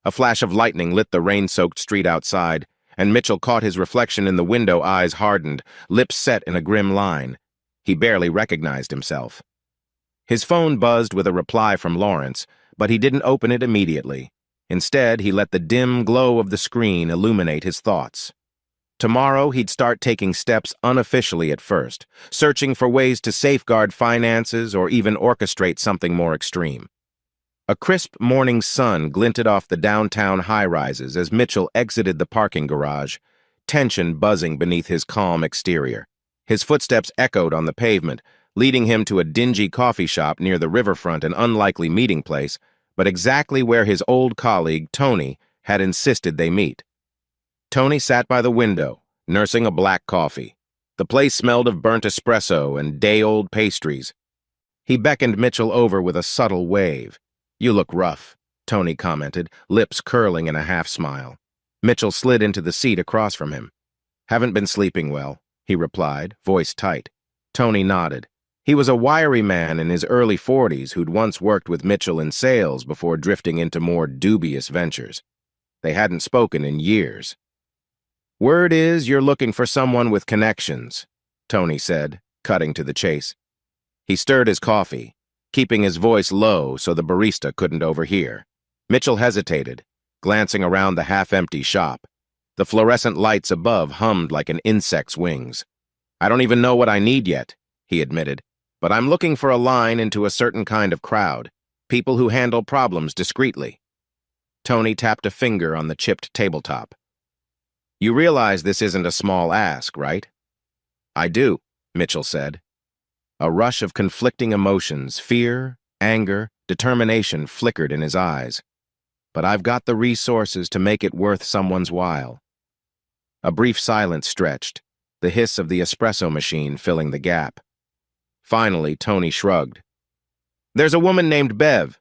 A flash of lightning lit the rain-soaked street outside, and Mitchell caught his reflection in the window, eyes hardened, lips set in a grim line. He barely recognized himself. His phone buzzed with a reply from Lawrence, but he didn't open it immediately. Instead, he let the dim glow of the screen illuminate his thoughts. Tomorrow, he'd start taking steps unofficially at first, searching for ways to safeguard finances or even orchestrate something more extreme. A crisp morning sun glinted off the downtown high-rises as Mitchell exited the parking garage, tension buzzing beneath his calm exterior. His footsteps echoed on the pavement, leading him to a dingy coffee shop near the riverfront, an unlikely meeting place, but exactly where his old colleague, Tony, had insisted they meet. Tony sat by the window, nursing a black coffee. The place smelled of burnt espresso and day-old pastries. He beckoned Mitchell over with a subtle wave. "You look rough," Tony commented, lips curling in a half-smile. Mitchell slid into the seat across from him. "Haven't been sleeping well," he replied, voice tight. Tony nodded. He was a wiry man in his early 40s who'd once worked with Mitchell in sales before drifting into more dubious ventures. They hadn't spoken in years. "Word is you're looking for someone with connections," Tony said, cutting to the chase. He stirred his coffee, keeping his voice low so the barista couldn't overhear. Mitchell hesitated, glancing around the half-empty shop. The fluorescent lights above hummed like an insect's wings. "I don't even know what I need yet," he admitted, "but I'm looking for a line into a certain kind of crowd, people who handle problems discreetly." Tony tapped a finger on the chipped tabletop. "You realize this isn't a small ask, right?" "I do," Mitchell said. A rush of conflicting emotions, fear, anger, determination flickered in his eyes. "But I've got the resources to make it worth someone's while." A brief silence stretched, the hiss of the espresso machine filling the gap. Finally, Tony shrugged. "There's a woman named Bev.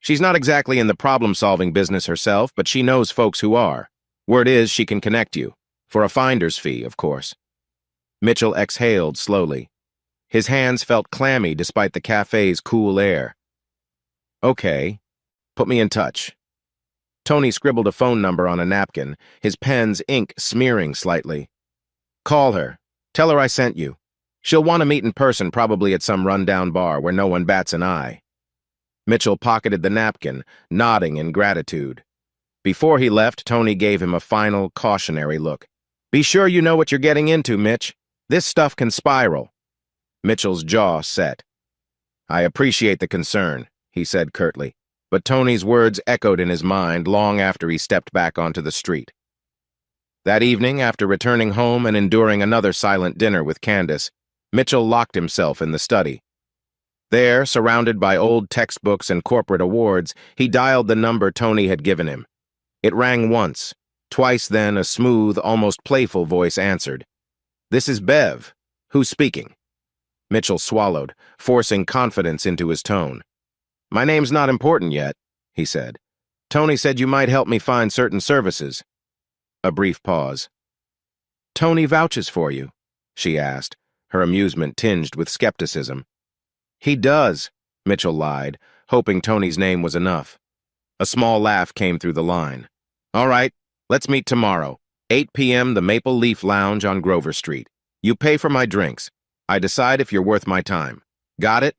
She's not exactly in the problem-solving business herself, but she knows folks who are. Word is she can connect you. For a finder's fee, of course." Mitchell exhaled slowly. His hands felt clammy despite the cafe's cool air. "Okay, put me in touch." Tony scribbled a phone number on a napkin, his pen's ink smearing slightly. Call her. Tell her I sent you. She'll want to meet in person, probably at some rundown bar where no one bats an eye. Mitchell pocketed the napkin, nodding in gratitude. Before he left, Tony gave him a final, cautionary look. Be sure you know what you're getting into, Mitch. This stuff can spiral. Mitchell's jaw set. I appreciate the concern, he said curtly, but Tony's words echoed in his mind long after he stepped back onto the street. That evening, after returning home and enduring another silent dinner with Candace, Mitchell locked himself in the study. There, surrounded by old textbooks and corporate awards, he dialed the number Tony had given him. It rang once. Twice then, a smooth, almost playful voice answered. This is Bev. Who's speaking? Mitchell swallowed, forcing confidence into his tone. My name's not important yet, he said. Tony said you might help me find certain services. A brief pause. Tony vouches for you, she asked, her amusement tinged with skepticism. He does, Mitchell lied, hoping Tony's name was enough. A small laugh came through the line. All right, let's meet tomorrow, 8 p.m. the Maple Leaf Lounge on Grover Street. You pay for my drinks. I decide if you're worth my time. Got it?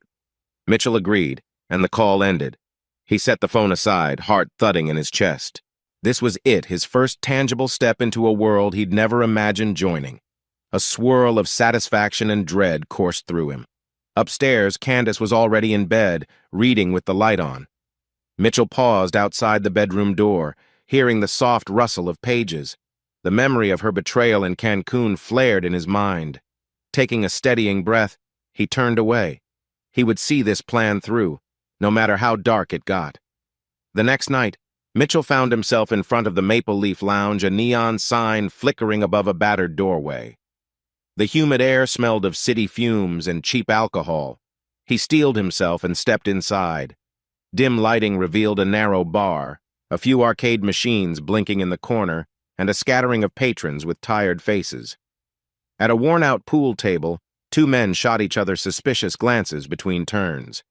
Mitchell agreed, and the call ended. He set the phone aside, heart thudding in his chest. This was it, his first tangible step into a world he'd never imagined joining. A swirl of satisfaction and dread coursed through him. Upstairs, Candace was already in bed, reading with the light on. Mitchell paused outside the bedroom door, hearing the soft rustle of pages. The memory of her betrayal in Cancun flared in his mind. Taking a steadying breath, he turned away. He would see this plan through, no matter how dark it got. The next night, Mitchell found himself in front of the Maple Leaf Lounge, a neon sign flickering above a battered doorway. The humid air smelled of city fumes and cheap alcohol. He steeled himself and stepped inside. Dim lighting revealed a narrow bar, a few arcade machines blinking in the corner, and a scattering of patrons with tired faces. At a worn-out pool table, two men shot each other suspicious glances between turns.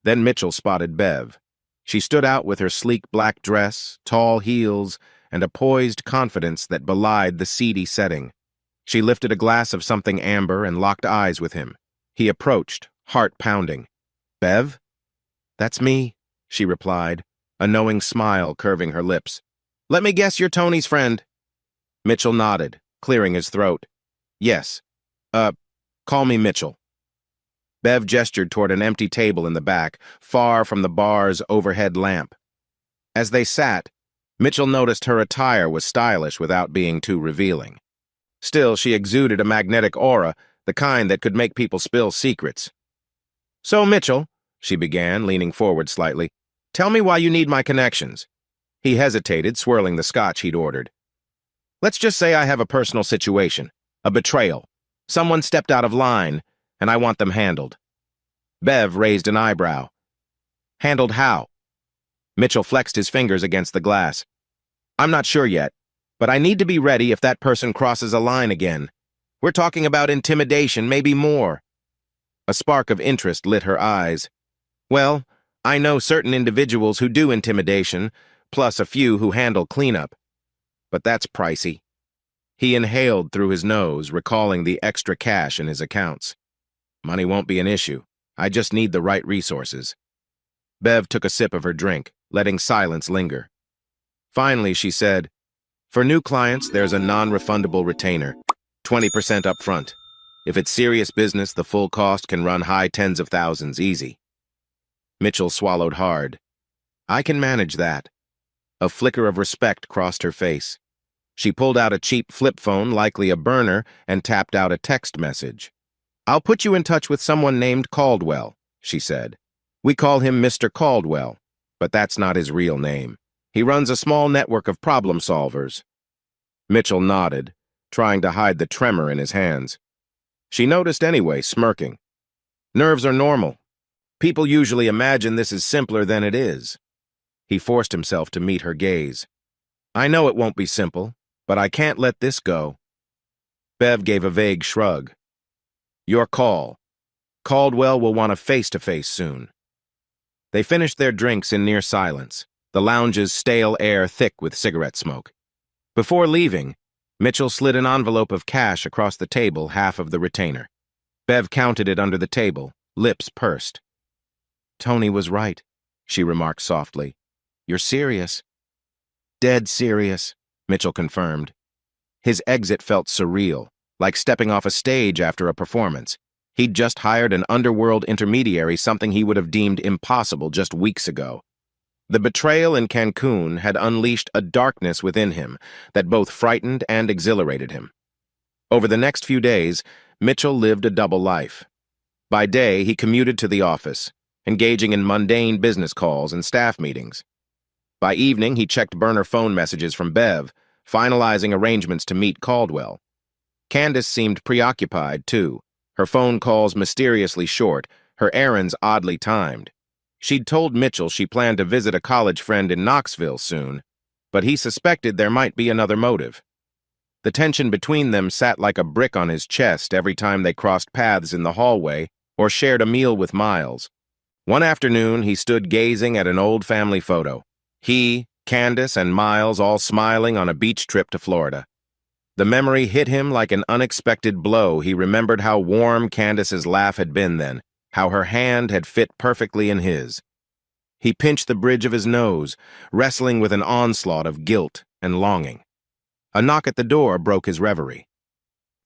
Then Mitchell spotted Bev. She stood out with her sleek black dress, tall heels, and a poised confidence that belied the seedy setting. She lifted a glass of something amber and locked eyes with him. He approached, heart pounding. Bev? That's me, she replied, a knowing smile curving her lips. Let me guess you're Tony's friend. Mitchell nodded, clearing his throat. Yes. Call me Mitchell. Bev gestured toward an empty table in the back, far from the bar's overhead lamp. As they sat, Mitchell noticed her attire was stylish without being too revealing. Still, she exuded a magnetic aura, the kind that could make people spill secrets. So, Mitchell, she began, leaning forward slightly, tell me why you need my connections. He hesitated, swirling the scotch he'd ordered. Let's just say I have a personal situation, a betrayal. Someone stepped out of line, and I want them handled. Bev raised an eyebrow. Handled how? Mitchell flexed his fingers against the glass. I'm not sure yet, but I need to be ready if that person crosses a line again. We're talking about intimidation, maybe more. A spark of interest lit her eyes. Well, I know certain individuals who do intimidation, plus a few who handle cleanup. But that's pricey. He inhaled through his nose, recalling the extra cash in his accounts. Money won't be an issue. I just need the right resources. Bev took a sip of her drink, letting silence linger. Finally, she said, for new clients, there's a non-refundable retainer, 20% up front. If it's serious business, the full cost can run high tens of thousands easy. Mitchell swallowed hard. I can manage that. A flicker of respect crossed her face. She pulled out a cheap flip phone, likely a burner, and tapped out a text message. I'll put you in touch with someone named Caldwell, she said. We call him Mr. Caldwell, but that's not his real name. He runs a small network of problem solvers. Mitchell nodded, trying to hide the tremor in his hands. She noticed anyway, smirking. Nerves are normal. People usually imagine this is simpler than it is. He forced himself to meet her gaze. I know it won't be simple, but I can't let this go. Bev gave a vague shrug. Your call. Caldwell will want a face-to-face soon. They finished their drinks in near silence. the lounge's stale air thick with cigarette smoke. Before leaving, Mitchell slid an envelope of cash across the table, half of the retainer. Bev counted it under the table, lips pursed. "Tony was right," she remarked softly. "You're serious." "Dead serious," Mitchell confirmed. His exit felt surreal, like stepping off a stage after a performance. He'd just hired an underworld intermediary, something he would have deemed impossible just weeks ago. The betrayal in Cancun had unleashed a darkness within him that both frightened and exhilarated him. Over the next few days, Mitchell lived a double life. By day, he commuted to the office, engaging in mundane business calls and staff meetings. By evening, he checked burner phone messages from Bev, finalizing arrangements to meet Caldwell. Candace seemed preoccupied, too, her phone calls mysteriously short, her errands oddly timed. She'd told Mitchell she planned to visit a college friend in Knoxville soon, but he suspected there might be another motive. The tension between them sat like a brick on his chest every time they crossed paths in the hallway or shared a meal with Miles. One afternoon, he stood gazing at an old family photo. He, Candace, and Miles all smiling on a beach trip to Florida. The memory hit him like an unexpected blow. He remembered how warm Candace's laugh had been then, how her hand had fit perfectly in his. He pinched the bridge of his nose, wrestling with an onslaught of guilt and longing. A knock at the door broke his reverie.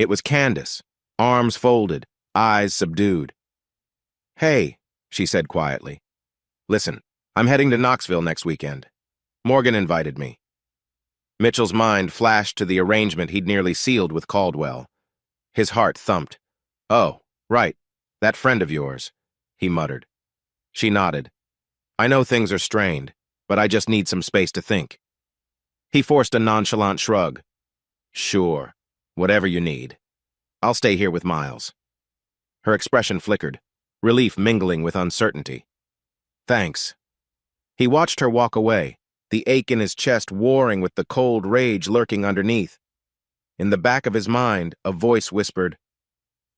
It was Candace, arms folded, eyes subdued. "Hey," she said quietly. "Listen, I'm heading to Knoxville next weekend. Morgan invited me." Mitchell's mind flashed to the arrangement he'd nearly sealed with Caldwell. His heart thumped. "Oh, right, that friend of yours," he muttered. She nodded. "I know things are strained, but I just need some space to think." He forced a nonchalant shrug. "Sure, whatever you need. I'll stay here with Miles." Her expression flickered, relief mingling with uncertainty. "Thanks." He watched her walk away, the ache in his chest warring with the cold rage lurking underneath. In the back of his mind, a voice whispered,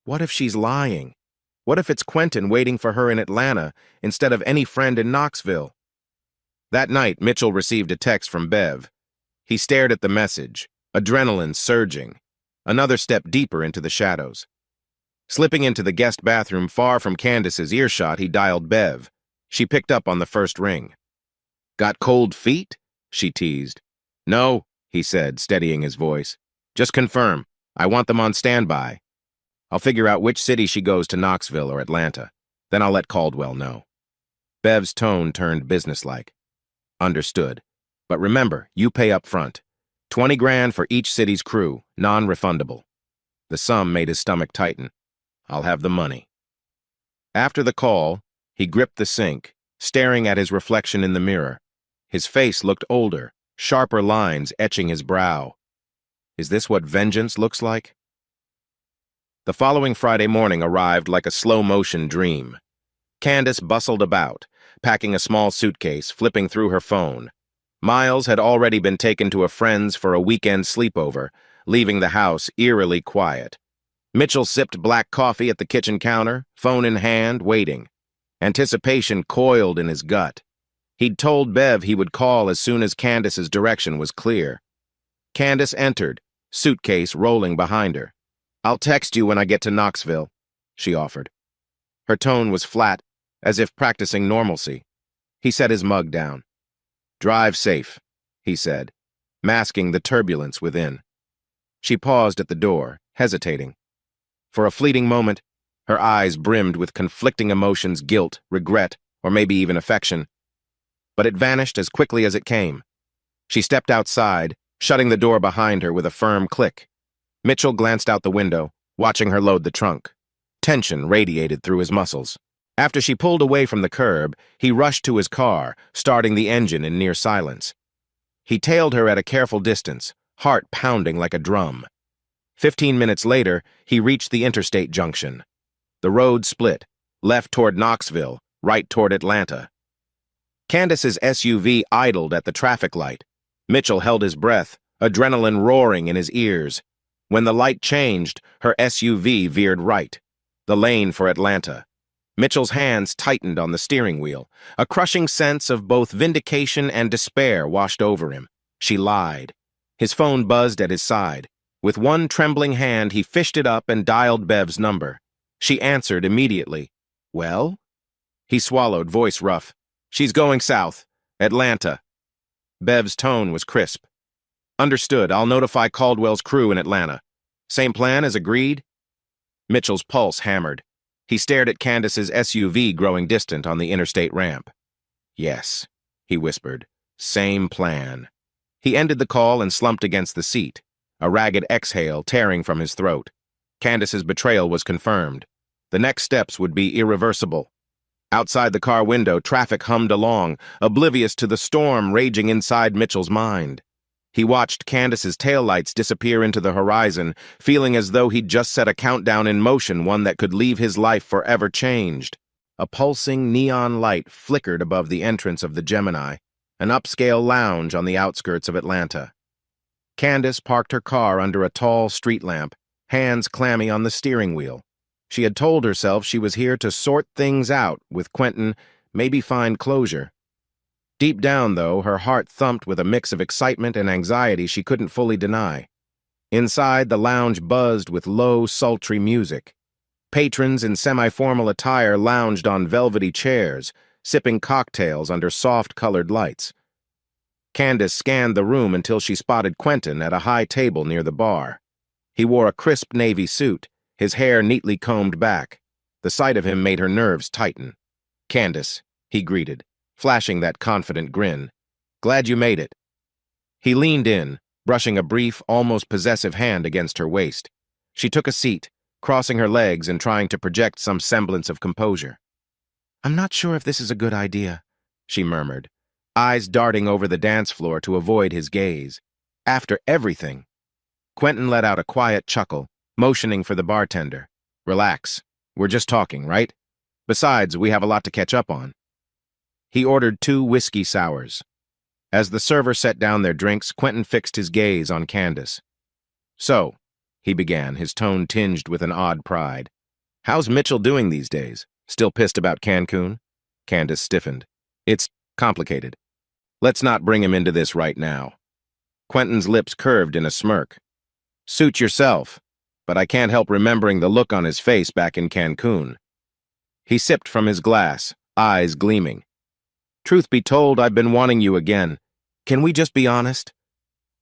"What if she's lying? What if it's Quentin waiting for her in Atlanta instead of any friend in Knoxville?" That night, Mitchell received a text from Bev. He stared at the message, adrenaline surging, another step deeper into the shadows. Slipping into the guest bathroom far from Candace's earshot, he dialed Bev. She picked up on the first ring. "Got cold feet?" she teased. "No," he said, steadying his voice. "Just confirm. I want them on standby. I'll figure out which city she goes to, Knoxville or Atlanta. Then I'll let Caldwell know." Bev's tone turned businesslike. "Understood. But remember, you pay up front. 20 grand for each city's crew, non-refundable." The sum made his stomach tighten. "I'll have the money." After the call, he gripped the sink, staring at his reflection in the mirror. His face looked older, sharper lines etching his brow. Is this what vengeance looks like? The following Friday morning arrived like a slow-motion dream. Candace bustled about, packing a small suitcase, flipping through her phone. Miles had already been taken to a friend's for a weekend sleepover, leaving the house eerily quiet. Mitchell sipped black coffee at the kitchen counter, phone in hand, waiting. Anticipation coiled in his gut. He'd told Bev he would call as soon as Candace's direction was clear. Candace entered, suitcase rolling behind her. "I'll text you when I get to Knoxville," she offered. Her tone was flat, as if practicing normalcy. He set his mug down. "Drive safe," he said, masking the turbulence within. She paused at the door, hesitating. For a fleeting moment, her eyes brimmed with conflicting emotions, guilt, regret, or maybe even affection. But it vanished as quickly as it came. She stepped outside, shutting the door behind her with a firm click. Mitchell glanced out the window, watching her load the trunk. Tension radiated through his muscles. After she pulled away from the curb, he rushed to his car, starting the engine in near silence. He tailed her at a careful distance, heart pounding like a drum. 15 minutes later, he reached the interstate junction. The road split, left toward Knoxville, right toward Atlanta. Candace's SUV idled at the traffic light. Mitchell held his breath, adrenaline roaring in his ears. When the light changed, her SUV veered right, the lane for Atlanta. Mitchell's hands tightened on the steering wheel. A crushing sense of both vindication and despair washed over him. She lied. His phone buzzed at his side. With one trembling hand, he fished it up and dialed Bev's number. She answered immediately. "Well?" He swallowed, voice rough. "She's going south. Atlanta." Bev's tone was crisp. "Understood. I'll notify Caldwell's crew in Atlanta. Same plan as agreed?" Mitchell's pulse hammered. He stared at Candace's SUV growing distant on the interstate ramp. "Yes," he whispered. "Same plan." He ended the call and slumped against the seat, a ragged exhale tearing from his throat. Candace's betrayal was confirmed. The next steps would be irreversible. Outside the car window, traffic hummed along, oblivious to the storm raging inside Mitchell's mind. He watched Candace's taillights disappear into the horizon, feeling as though he'd just set a countdown in motion, one that could leave his life forever changed. A pulsing neon light flickered above the entrance of the Gemini, an upscale lounge on the outskirts of Atlanta. Candace parked her car under a tall street lamp, hands clammy on the steering wheel. She had told herself she was here to sort things out with Quentin, maybe find closure. Deep down, though, her heart thumped with a mix of excitement and anxiety she couldn't fully deny. Inside, the lounge buzzed with low, sultry music. Patrons in semi-formal attire lounged on velvety chairs, sipping cocktails under soft-colored lights. Candace scanned the room until she spotted Quentin at a high table near the bar. He wore a crisp navy suit, his hair neatly combed back. The sight of him made her nerves tighten. "Candace," he greeted, flashing that confident grin. "Glad you made it." He leaned in, brushing a brief, almost possessive hand against her waist. She took a seat, crossing her legs and trying to project some semblance of composure. "I'm not sure if this is a good idea," she murmured, eyes darting over the dance floor to avoid his gaze. "After everything." Quentin let out a quiet chuckle, motioning for the bartender. "Relax. We're just talking, right? Besides, we have a lot to catch up on." He ordered 2 whiskey sours. As the server set down their drinks, Quentin fixed his gaze on Candace. "So," he began, his tone tinged with an odd pride. "How's Mitchell doing these days? Still pissed about Cancun?" Candace stiffened. "It's complicated. Let's not bring him into this right now." Quentin's lips curved in a smirk. "Suit yourself, but I can't help remembering the look on his face back in Cancun." He sipped from his glass, eyes gleaming. "Truth be told, I've been wanting you again. Can we just be honest?"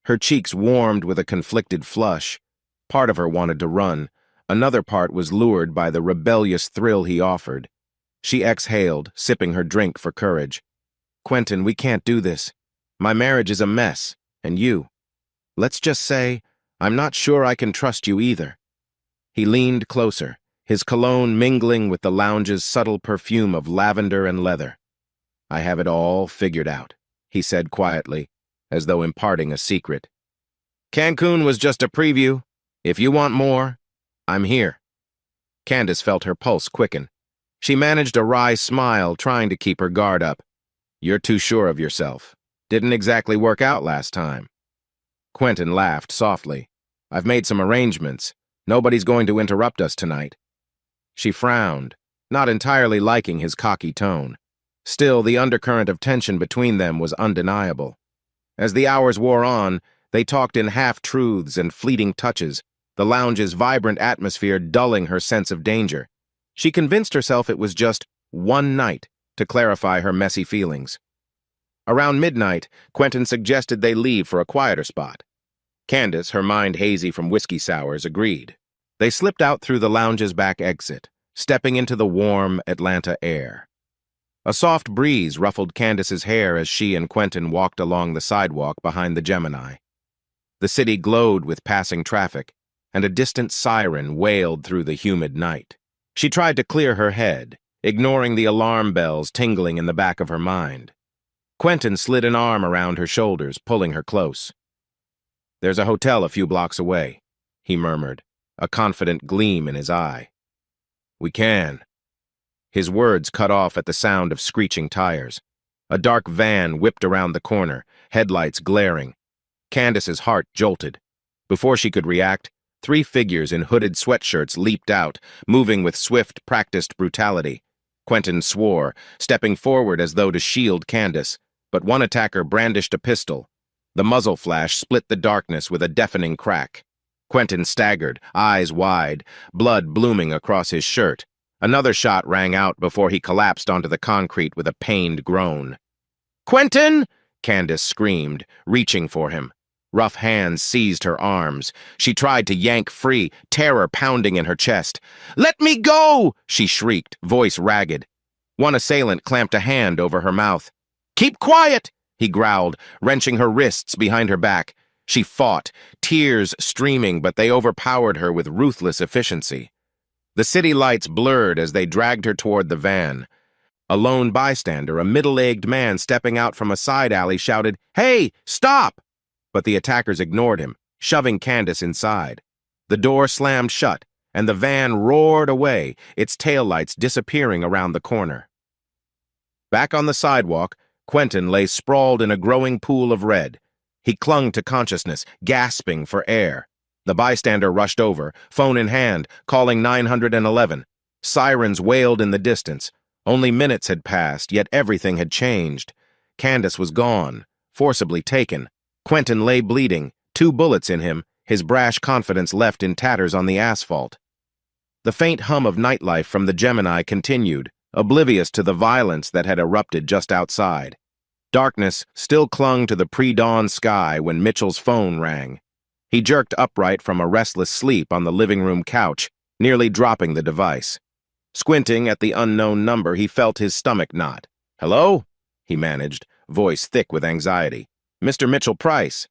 Her cheeks warmed with a conflicted flush. Part of her wanted to run. Another part was lured by the rebellious thrill he offered. She exhaled, sipping her drink for courage. "Quentin, we can't do this. My marriage is a mess, and you. Let's just say, I'm not sure I can trust you either." He leaned closer, his cologne mingling with the lounge's subtle perfume of lavender and leather. "I have it all figured out," he said quietly, as though imparting a secret. "Cancun was just a preview. If you want more, I'm here." Candace felt her pulse quicken. She managed a wry smile, trying to keep her guard up. "You're too sure of yourself. Didn't exactly work out last time." Quentin laughed softly. "I've made some arrangements. Nobody's going to interrupt us tonight." She frowned, not entirely liking his cocky tone. Still, the undercurrent of tension between them was undeniable. As the hours wore on, they talked in half-truths and fleeting touches, the lounge's vibrant atmosphere dulling her sense of danger. She convinced herself it was just one night to clarify her messy feelings. Around midnight, Quentin suggested they leave for a quieter spot. Candace, her mind hazy from whiskey sours, agreed. They slipped out through the lounge's back exit, stepping into the warm Atlanta air. A soft breeze ruffled Candace's hair as she and Quentin walked along the sidewalk behind the Gemini. The city glowed with passing traffic, and a distant siren wailed through the humid night. She tried to clear her head, ignoring the alarm bells tingling in the back of her mind. Quentin slid an arm around her shoulders, pulling her close. "There's a hotel a few blocks away," he murmured, a confident gleam in his eye. "We can." His words cut off at the sound of screeching tires. A dark van whipped around the corner, headlights glaring. Candace's heart jolted. Before she could react, 3 figures in hooded sweatshirts leaped out, moving with swift, practiced brutality. Quentin swore, stepping forward as though to shield Candace, but one attacker brandished a pistol. The muzzle flash split the darkness with a deafening crack. Quentin staggered, eyes wide, blood blooming across his shirt. Another shot rang out before he collapsed onto the concrete with a pained groan. "Quentin!" Candace screamed, reaching for him. Rough hands seized her arms. She tried to yank free, terror pounding in her chest. "Let me go!" she shrieked, voice ragged. One assailant clamped a hand over her mouth. "Keep quiet!" he growled, wrenching her wrists behind her back. She fought, tears streaming, but they overpowered her with ruthless efficiency. The city lights blurred as they dragged her toward the van. A lone bystander, a middle-aged man stepping out from a side alley, shouted, "Hey, stop!" But the attackers ignored him, shoving Candace inside. The door slammed shut, and the van roared away, its taillights disappearing around the corner. Back on the sidewalk, Quentin lay sprawled in a growing pool of red. He clung to consciousness, gasping for air. The bystander rushed over, phone in hand, calling 911. Sirens wailed in the distance. Only minutes had passed, yet everything had changed. Candace was gone, forcibly taken. Quentin lay bleeding, 2 bullets in him, his brash confidence left in tatters on the asphalt. The faint hum of nightlife from the Gemini continued, oblivious to the violence that had erupted just outside. Darkness still clung to the pre-dawn sky when Mitchell's phone rang. He jerked upright from a restless sleep on the living room couch, nearly dropping the device. Squinting at the unknown number, he felt his stomach knot. "Hello?" he managed, voice thick with anxiety. "Mr. Mitchell Price."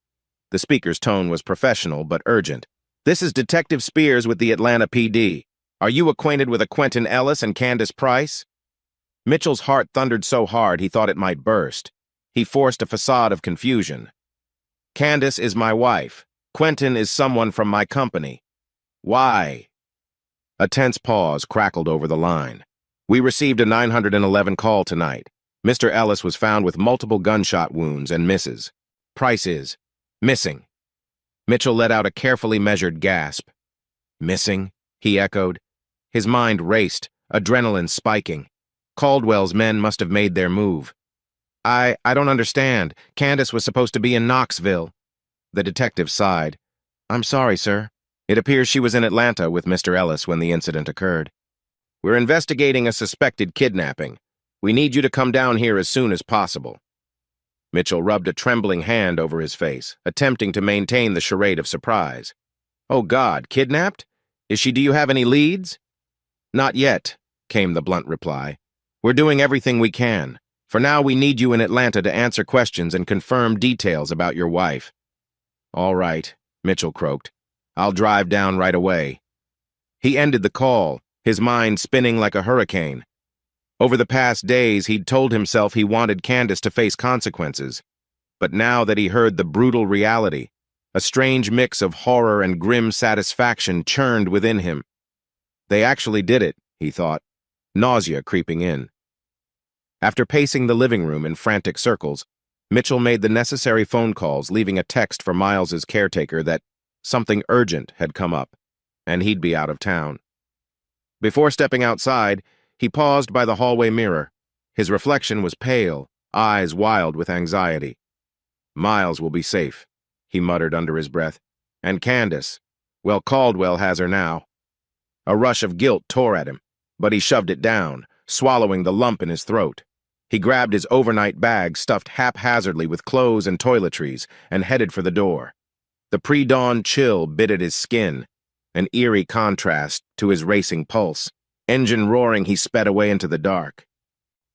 The speaker's tone was professional but urgent. "This is Detective Spears with the Atlanta PD. Are you acquainted with a Quentin Ellis and Candace Price?" Mitchell's heart thundered so hard he thought it might burst. He forced a facade of confusion. "Candace is my wife. Quentin is someone from my company." "Why?" A tense pause crackled over the line. "We received a 911 call tonight. Mr. Ellis was found with multiple gunshot wounds and misses. Price is missing." Mitchell let out a carefully measured gasp. "Missing?" he echoed. His mind raced, adrenaline spiking. Caldwell's men must have made their move. I don't understand. Candace was supposed to be in Knoxville." The detective sighed. "I'm sorry, sir. It appears she was in Atlanta with Mr. Ellis when the incident occurred. We're investigating a suspected kidnapping. We need you to come down here as soon as possible." Mitchell rubbed a trembling hand over his face, attempting to maintain the charade of surprise. "Oh God, kidnapped? Do you have any leads?" "Not yet," came the blunt reply. "We're doing everything we can. For now, we need you in Atlanta to answer questions and confirm details about your wife." "All right," Mitchell croaked. "I'll drive down right away." He ended the call, his mind spinning like a hurricane. Over the past days, he'd told himself he wanted Candace to face consequences. But now that he heard the brutal reality, a strange mix of horror and grim satisfaction churned within him. They actually did it, he thought, nausea creeping in. After pacing the living room in frantic circles, Mitchell made the necessary phone calls, leaving a text for Miles's caretaker that something urgent had come up, and he'd be out of town. Before stepping outside, he paused by the hallway mirror. His reflection was pale, eyes wild with anxiety. "Miles will be safe," he muttered under his breath. "And Candace, well, Caldwell has her now." A rush of guilt tore at him, but he shoved it down, swallowing the lump in his throat. He grabbed his overnight bag stuffed haphazardly with clothes and toiletries and headed for the door. The pre-dawn chill bit at his skin, an eerie contrast to his racing pulse. Engine roaring, he sped away into the dark.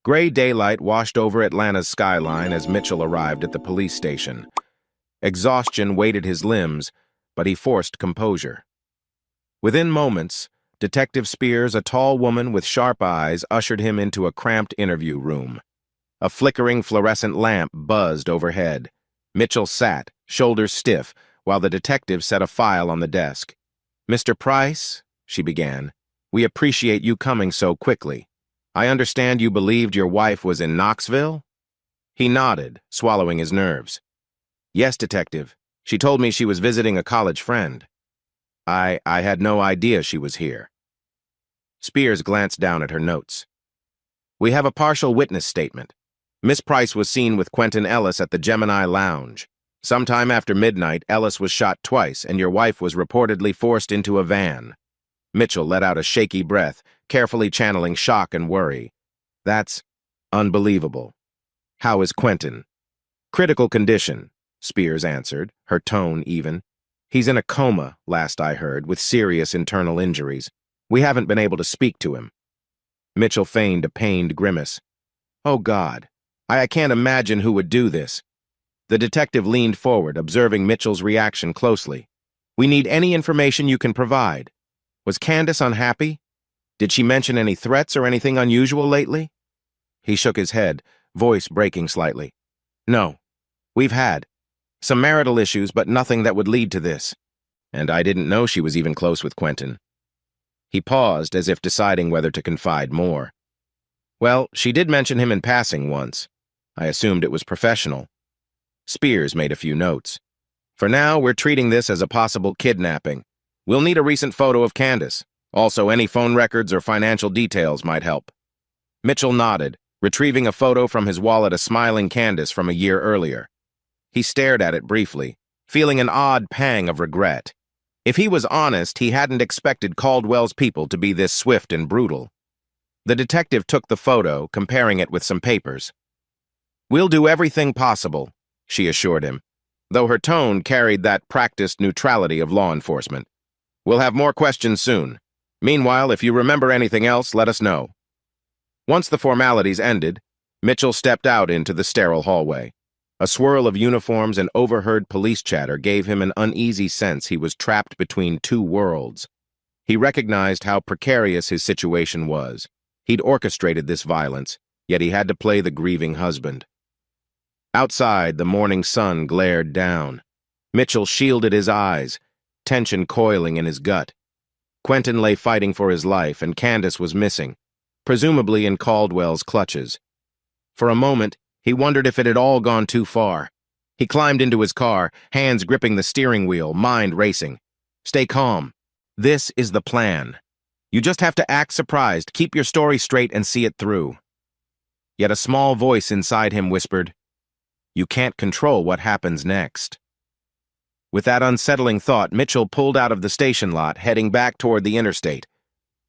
Gray daylight washed over Atlanta's skyline as Mitchell arrived at the police station. Exhaustion weighted his limbs, but he forced composure. Within moments, Detective Spears, a tall woman with sharp eyes, ushered him into a cramped interview room. A flickering fluorescent lamp buzzed overhead. Mitchell sat, shoulders stiff, while the detective set a file on the desk. "Mr. Price," she began, "we appreciate you coming so quickly. I understand you believed your wife was in Knoxville?" He nodded, swallowing his nerves. "Yes, detective. She told me she was visiting a college friend. I had no idea she was here." Spears glanced down at her notes. We have a partial witness statement. Miss Price was seen with Quentin Ellis at the Gemini Lounge. Sometime after midnight, Ellis was shot twice, and your wife was reportedly forced into a van. Mitchell let out a shaky breath, carefully channeling shock and worry. That's unbelievable. How is Quentin? Critical condition, Spears answered, her tone even. He's in a coma, last I heard, with serious internal injuries. We haven't been able to speak to him. Mitchell feigned a pained grimace. Oh, God. I can't imagine who would do this. The detective leaned forward, observing Mitchell's reaction closely. We need any information you can provide. Was Candace unhappy? Did she mention any threats or anything unusual lately? He shook his head, voice breaking slightly. No. We've had some marital issues, but nothing that would lead to this. And I didn't know she was even close with Quentin. He paused, as if deciding whether to confide more. Well, she did mention him in passing once. I assumed it was professional. Spears made a few notes. For now, we're treating this as a possible kidnapping. We'll need a recent photo of Candace. Also, any phone records or financial details might help. Mitchell nodded, retrieving a photo from his wallet, a smiling Candace from a year earlier. He stared at it briefly, feeling an odd pang of regret. If he was honest, he hadn't expected Caldwell's people to be this swift and brutal. The detective took the photo, comparing it with some papers. We'll do everything possible, she assured him, though her tone carried that practiced neutrality of law enforcement. We'll have more questions soon. Meanwhile, if you remember anything else, let us know. Once the formalities ended, Mitchell stepped out into the sterile hallway. A swirl of uniforms and overheard police chatter gave him an uneasy sense he was trapped between two worlds. He recognized how precarious his situation was. He'd orchestrated this violence, yet he had to play the grieving husband. Outside, the morning sun glared down. Mitchell shielded his eyes, tension coiling in his gut. Quentin lay fighting for his life, and Candace was missing, presumably in Caldwell's clutches. For a moment, he wondered if it had all gone too far. He climbed into his car, hands gripping the steering wheel, mind racing. Stay calm. This is the plan. You just have to act surprised, keep your story straight, and see it through. Yet a small voice inside him whispered, You can't control what happens next. With that unsettling thought, Mitchell pulled out of the station lot, heading back toward the interstate.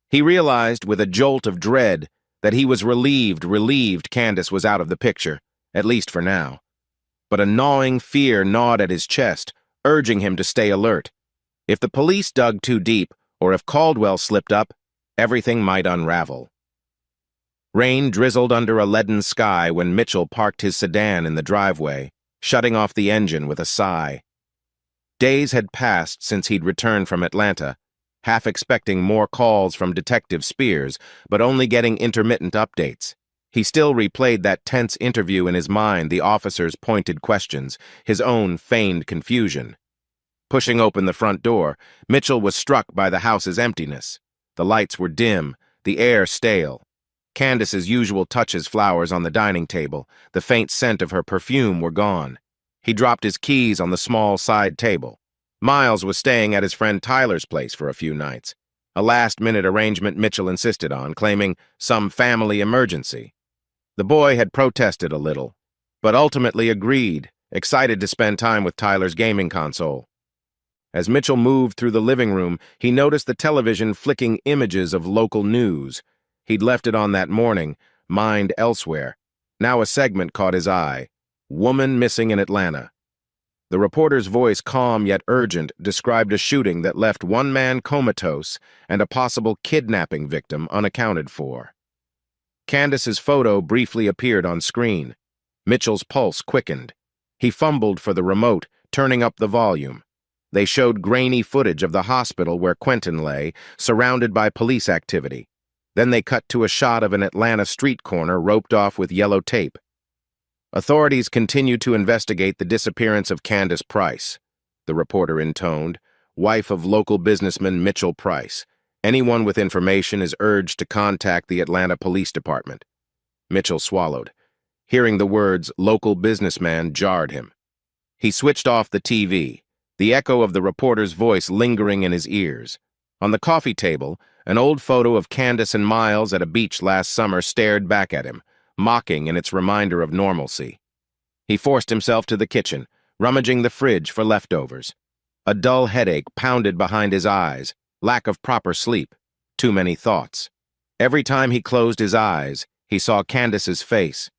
He realized, with a jolt of dread, that he was relieved Candace was out of the picture, at least for now. But a gnawing fear gnawed at his chest, urging him to stay alert. If the police dug too deep, or if Caldwell slipped up, everything might unravel. Rain drizzled under a leaden sky when Mitchell parked his sedan in the driveway, shutting off the engine with a sigh. Days had passed since he'd returned from Atlanta, half expecting more calls from Detective Spears, but only getting intermittent updates. He still replayed that tense interview in his mind, the officer's pointed questions, his own feigned confusion. Pushing open the front door, Mitchell was struck by the house's emptiness. The lights were dim, the air stale. Candace's usual touches flowers on the dining table, the faint scent of her perfume were gone. He dropped his keys on the small side table. Miles was staying at his friend Tyler's place for a few nights. A last-minute arrangement Mitchell insisted on, claiming some family emergency. The boy had protested a little, but ultimately agreed, excited to spend time with Tyler's gaming console. As Mitchell moved through the living room, he noticed the television flicking images of local news. He'd left it on that morning, mind elsewhere. Now a segment caught his eye. Woman missing in Atlanta. The reporter's voice, calm yet urgent, described a shooting that left one man comatose and a possible kidnapping victim unaccounted for. Candace's photo briefly appeared on screen. Mitchell's pulse quickened. He fumbled for the remote, turning up the volume. They showed grainy footage of the hospital where Quentin lay, surrounded by police activity. Then they cut to a shot of an Atlanta street corner roped off with yellow tape. Authorities continued to investigate the disappearance of Candace Price, the reporter intoned, wife of local businessman Mitchell Price. Anyone with information is urged to contact the Atlanta Police Department. Mitchell swallowed. Hearing the words local businessman jarred him. He switched off the TV, the echo of the reporter's voice lingering in his ears. On the coffee table, An old photo of Candace and Miles at a beach last summer stared back at him, mocking in its reminder of normalcy. He forced himself to the kitchen, rummaging the fridge for leftovers. A dull headache pounded behind his eyes, lack of proper sleep, too many thoughts. Every time he closed his eyes, he saw Candace's face.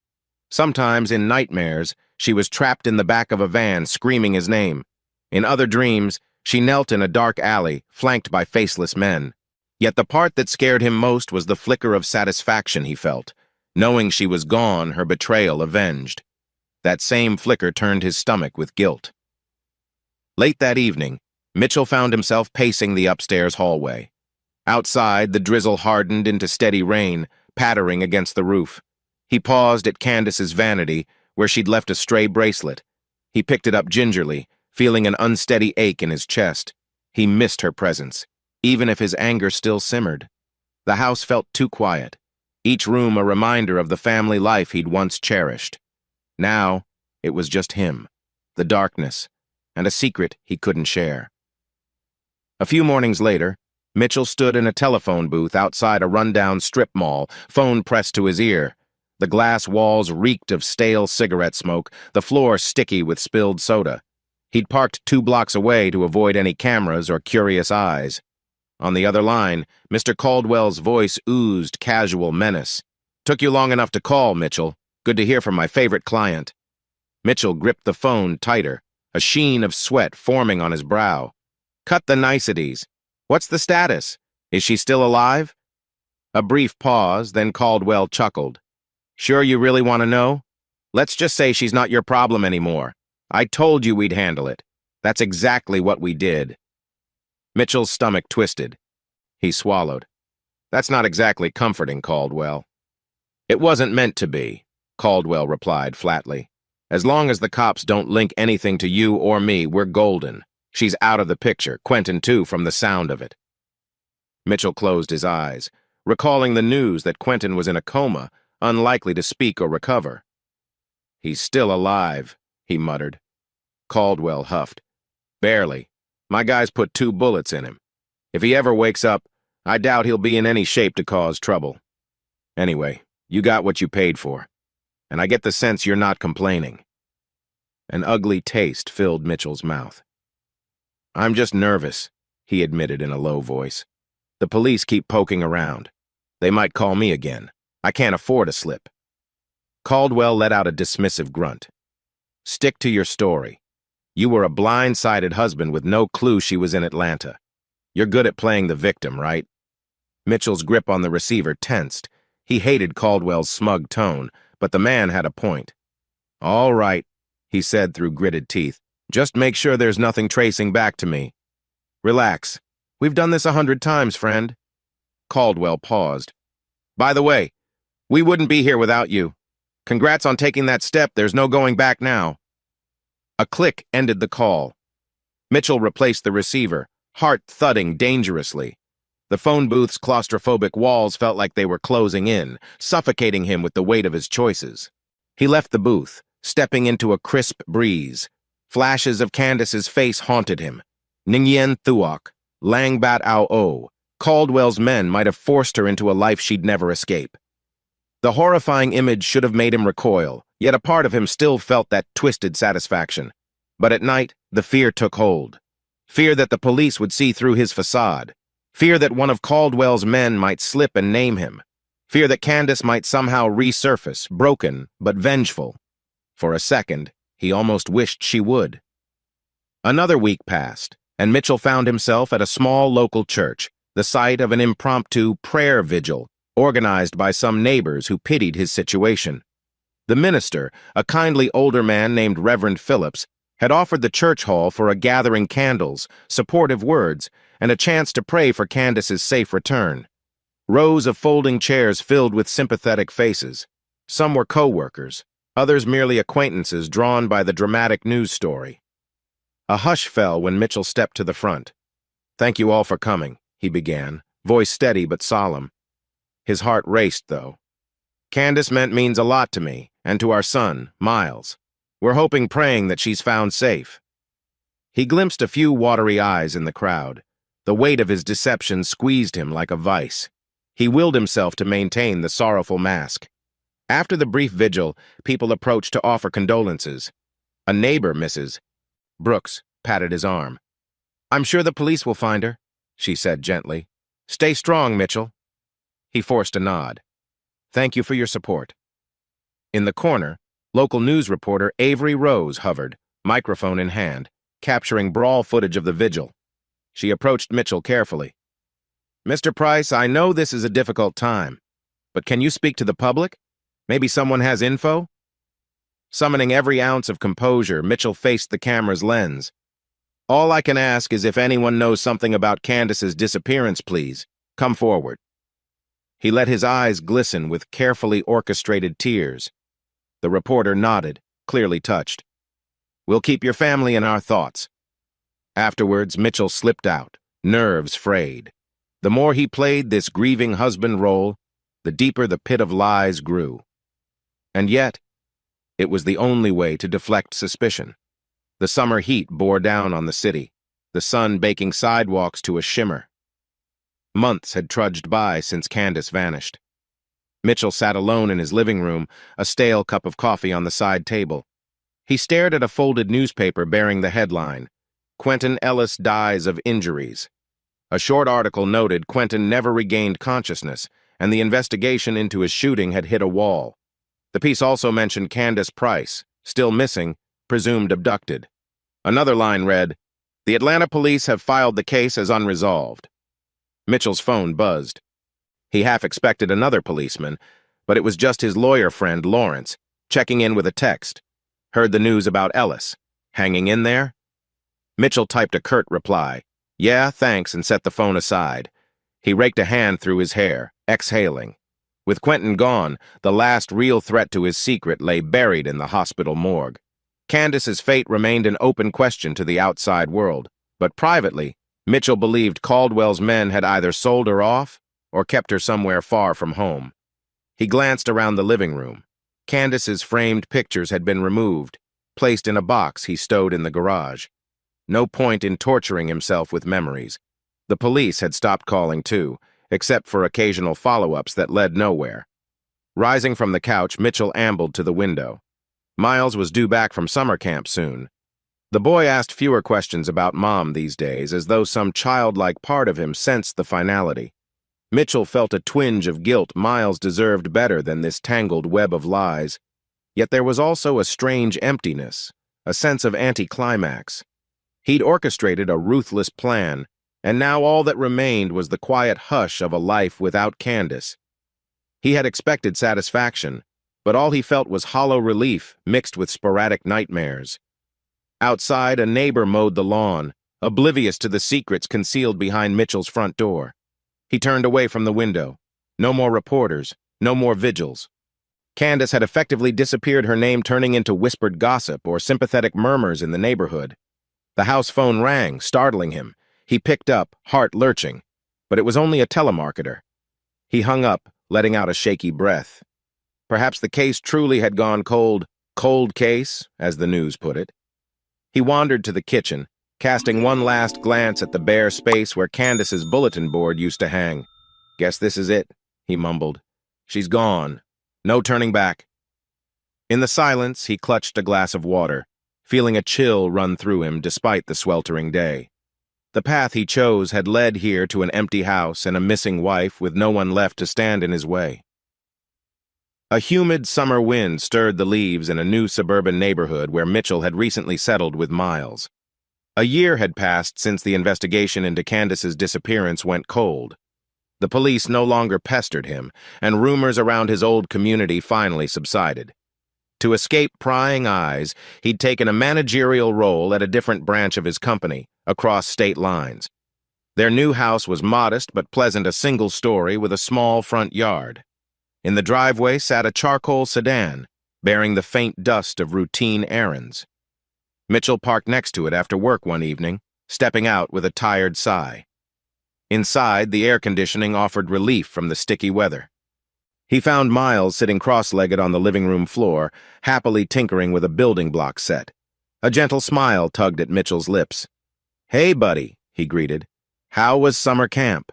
Sometimes, in nightmares, she was trapped in the back of a van screaming his name. In other dreams, she knelt in a dark alley, flanked by faceless men. Yet the part that scared him most was the flicker of satisfaction he felt, knowing she was gone, her betrayal avenged. That same flicker turned his stomach with guilt. Late that evening, Mitchell found himself pacing the upstairs hallway. Outside, the drizzle hardened into steady rain, pattering against the roof. He paused at Candace's vanity, where she'd left a stray bracelet. He picked it up gingerly, feeling an unsteady ache in his chest. He missed her presence, even if his anger still simmered. The house felt too quiet, each room a reminder of the family life he'd once cherished. Now, it was just him, the darkness, and a secret he couldn't share. A few mornings later, Mitchell stood in a telephone booth outside a rundown strip mall, phone pressed to his ear. The glass walls reeked of stale cigarette smoke, the floor sticky with spilled soda. He'd parked 2 blocks away to avoid any cameras or curious eyes. On the other line, Mr. Caldwell's voice oozed casual menace. "Took you long enough to call, Mitchell. Good to hear from my favorite client." Mitchell gripped the phone tighter, a sheen of sweat forming on his brow. "Cut the niceties. What's the status? Is she still alive?" A brief pause, then Caldwell chuckled. "Sure you really want to know? Let's just say she's not your problem anymore. I told you we'd handle it. That's exactly what we did." Mitchell's stomach twisted. He swallowed. "That's not exactly comforting, Caldwell." "It wasn't meant to be," Caldwell replied flatly. "As long as the cops don't link anything to you or me, we're golden. She's out of the picture, Quentin too, from the sound of it." Mitchell closed his eyes, recalling the news that Quentin was in a coma, unlikely to speak or recover. "He's still alive," he muttered. Caldwell huffed. "Barely. My guys put 2 bullets in him. If he ever wakes up, I doubt he'll be in any shape to cause trouble. Anyway, you got what you paid for, and I get the sense you're not complaining." An ugly taste filled Mitchell's mouth. "I'm just nervous," he admitted in a low voice. "The police keep poking around. They might call me again. I can't afford a slip." Caldwell let out a dismissive grunt. "Stick to your story. You were a blind-sided husband with no clue she was in Atlanta. You're good at playing the victim, right?" Mitchell's grip on the receiver tensed. He hated Caldwell's smug tone, but the man had a point. "All right," he said through gritted teeth. "Just make sure there's nothing tracing back to me. Relax. We've done this 100 times, friend." Caldwell paused. "By the way, we wouldn't be here without you. Congrats on taking that step. There's no going back now." A click ended the call. Mitchell replaced the receiver, heart thudding dangerously. The phone booth's claustrophobic walls felt like they were closing in, suffocating him with the weight of his choices. He left the booth, stepping into a crisp breeze. Flashes of Candace's face haunted him. Ningyen Thuok, Langbat Ao O. Caldwell's men might have forced her into a life she'd never escape. The horrifying image should have made him recoil, yet a part of him still felt that twisted satisfaction. But at night, the fear took hold. Fear that the police would see through his facade. Fear that one of Caldwell's men might slip and name him. Fear that Candace might somehow resurface, broken but vengeful. For a second, he almost wished she would. Another week passed, and Mitchell found himself at a small local church, the site of an impromptu prayer vigil organized by some neighbors who pitied his situation. The minister, a kindly older man named Reverend Phillips, had offered the church hall for a gathering candles, supportive words, and a chance to pray for Candace's safe return. Rows of folding chairs filled with sympathetic faces. Some were co-workers, others merely acquaintances drawn by the dramatic news story. A hush fell when Mitchell stepped to the front. "Thank you all for coming," he began, voice steady but solemn. His heart raced, though. "Candace means a lot to me, and to our son, Miles. We're hoping, praying that she's found safe." He glimpsed a few watery eyes in the crowd. The weight of his deception squeezed him like a vice. He willed himself to maintain the sorrowful mask. After the brief vigil, people approached to offer condolences. A neighbor, Mrs. Brooks, patted his arm. "I'm sure the police will find her," she said gently. "Stay strong, Mitchell." He forced a nod. "Thank you for your support." In the corner, local news reporter Avery Rose hovered, microphone in hand, capturing brawl footage of the vigil. She approached Mitchell carefully. "Mr. Price, I know this is a difficult time, but can you speak to the public? Maybe someone has info?" Summoning every ounce of composure, Mitchell faced the camera's lens. "All I can ask is if anyone knows something about Candace's disappearance, please, come forward." He let his eyes glisten with carefully orchestrated tears. The reporter nodded, clearly touched. "We'll keep your family in our thoughts." Afterwards, Mitchell slipped out, nerves frayed. The more he played this grieving husband role, the deeper the pit of lies grew. And yet, it was the only way to deflect suspicion. The summer heat bore down on the city, the sun baking sidewalks to a shimmer. Months had trudged by since Candace vanished. Mitchell sat alone in his living room, a stale cup of coffee on the side table. He stared at a folded newspaper bearing the headline, "Quentin Ellis Dies of Injuries." A short article noted Quentin never regained consciousness, and the investigation into his shooting had hit a wall. The piece also mentioned Candace Price, still missing, presumed abducted. Another line read, "The Atlanta police have filed the case as unresolved." Mitchell's phone buzzed. He half expected another policeman, but it was just his lawyer friend, Lawrence, checking in with a text. "Heard the news about Ellis. Hanging in there?" Mitchell typed a curt reply. "Yeah, thanks," and set the phone aside. He raked a hand through his hair, exhaling. With Quentin gone, the last real threat to his secret lay buried in the hospital morgue. Candace's fate remained an open question to the outside world, but privately, Mitchell believed Caldwell's men had either sold her off or kept her somewhere far from home. He glanced around the living room. Candace's framed pictures had been removed, placed in a box he stowed in the garage. No point in torturing himself with memories. The police had stopped calling too, except for occasional follow-ups that led nowhere. Rising from the couch, Mitchell ambled to the window. Miles was due back from summer camp soon. The boy asked fewer questions about Mom these days, as though some childlike part of him sensed the finality. Mitchell felt a twinge of guilt. Miles deserved better than this tangled web of lies. Yet there was also a strange emptiness, a sense of anticlimax. He'd orchestrated a ruthless plan, and now all that remained was the quiet hush of a life without Candace. He had expected satisfaction, but all he felt was hollow relief mixed with sporadic nightmares. Outside, a neighbor mowed the lawn, oblivious to the secrets concealed behind Mitchell's front door. He turned away from the window. No more reporters, no more vigils. Candace had effectively disappeared, her name turning into whispered gossip or sympathetic murmurs in the neighborhood. The house phone rang, startling him. He picked up, heart lurching, but it was only a telemarketer. He hung up, letting out a shaky breath. Perhaps the case truly had gone cold case, as the news put it. He wandered to the kitchen, casting one last glance at the bare space where Candace's bulletin board used to hang. "Guess this is it," he mumbled. "She's gone. No turning back." In the silence, he clutched a glass of water, feeling a chill run through him despite the sweltering day. The path he chose had led here to an empty house and a missing wife with no one left to stand in his way. A humid summer wind stirred the leaves in a new suburban neighborhood where Mitchell had recently settled with Miles. A year had passed since the investigation into Candace's disappearance went cold. The police no longer pestered him, and rumors around his old community finally subsided. To escape prying eyes, he'd taken a managerial role at a different branch of his company, across state lines. Their new house was modest but pleasant, a single story with a small front yard. In the driveway sat a charcoal sedan, bearing the faint dust of routine errands. Mitchell parked next to it after work one evening, stepping out with a tired sigh. Inside, the air conditioning offered relief from the sticky weather. He found Miles sitting cross-legged on the living room floor, happily tinkering with a building block set. A gentle smile tugged at Mitchell's lips. "Hey, buddy," he greeted. How was summer camp?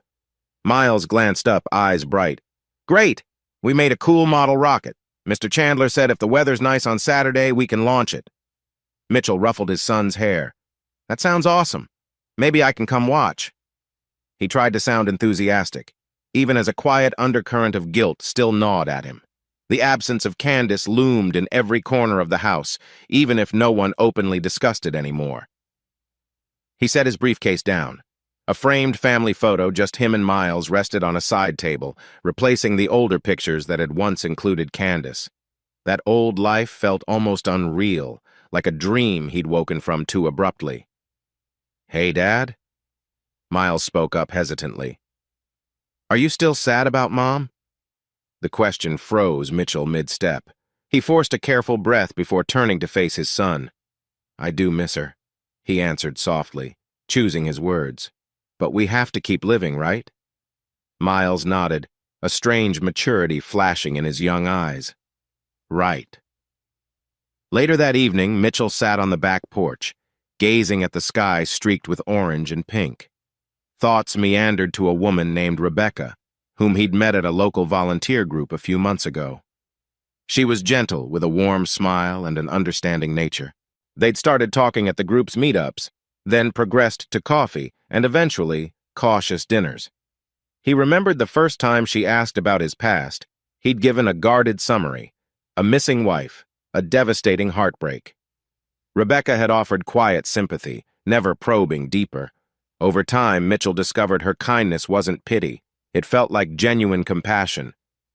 Miles glanced up, eyes bright. Great! We made a cool model rocket. Mr. Chandler said if the weather's nice on Saturday, we can launch it. Mitchell ruffled his son's hair. That sounds awesome. Maybe I can come watch. He tried to sound enthusiastic, even as a quiet undercurrent of guilt still gnawed at him. The absence of Candace loomed in every corner of the house, even if no one openly discussed it anymore. He set his briefcase down. A framed family photo, just him and Miles, rested on a side table, replacing the older pictures that had once included Candace. That old life felt almost unreal, like a dream he'd woken from too abruptly. Hey, Dad? Miles spoke up hesitantly. Are you still sad about Mom? The question froze Mitchell mid-step. He forced a careful breath before turning to face his son. I do miss her, he answered softly, choosing his words. But we have to keep living, right? Miles nodded, a strange maturity flashing in his young eyes. Right. Later that evening, Mitchell sat on the back porch, gazing at the sky streaked with orange and pink. Thoughts meandered to a woman named Rebecca, whom he'd met at a local volunteer group a few months ago. She was gentle, with a warm smile and an understanding nature. They'd started talking at the group's meetups, then progressed to coffee, and eventually, cautious dinners. He remembered the first time she asked about his past. He'd given a guarded summary: a missing wife, a devastating heartbreak. Rebecca had offered quiet sympathy, never probing deeper. Over time, Mitchell discovered her kindness wasn't pity. It felt like genuine compassion.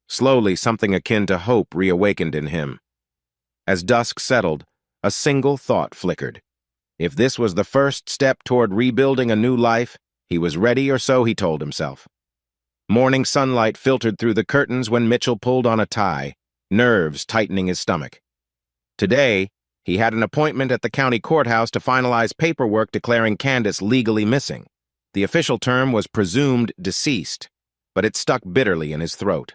Slowly, something akin to hope reawakened in him. As dusk settled, a single thought flickered. If this was the first step toward rebuilding a new life, he was ready, or so he told himself. Morning sunlight filtered through the curtains when Mitchell pulled on a tie, nerves tightening his stomach. Today, he had an appointment at the county courthouse to finalize paperwork declaring Candace legally missing. The official term was presumed deceased, but it stuck bitterly in his throat.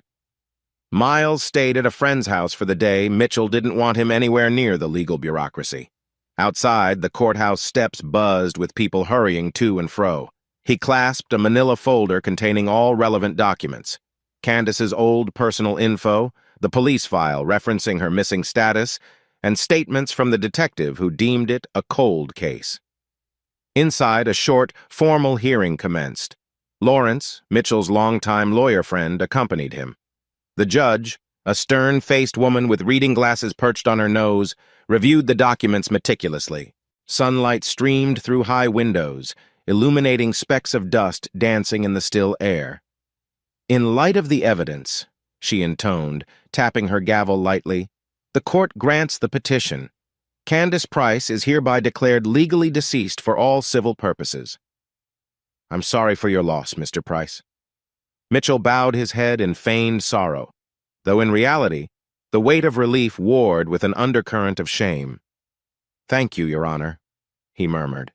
Miles stayed at a friend's house for the day. Mitchell didn't want him anywhere near the legal bureaucracy. Outside, the courthouse steps buzzed with people hurrying to and fro. He clasped a manila folder containing all relevant documents: Candace's old personal info, the police file referencing her missing status, and statements from the detective who deemed it a cold case. Inside, a short, formal hearing commenced. Lawrence, Mitchell's longtime lawyer friend, accompanied him. The judge, a stern-faced woman with reading glasses perched on her nose, reviewed the documents meticulously. Sunlight streamed through high windows, illuminating specks of dust dancing in the still air. In light of the evidence, she intoned, tapping her gavel lightly, the court grants the petition. Candace Price is hereby declared legally deceased for all civil purposes. I'm sorry for your loss, Mr. Price. Mitchell bowed his head in feigned sorrow, though in reality, the weight of relief warred with an undercurrent of shame. Thank you, Your Honor, he murmured.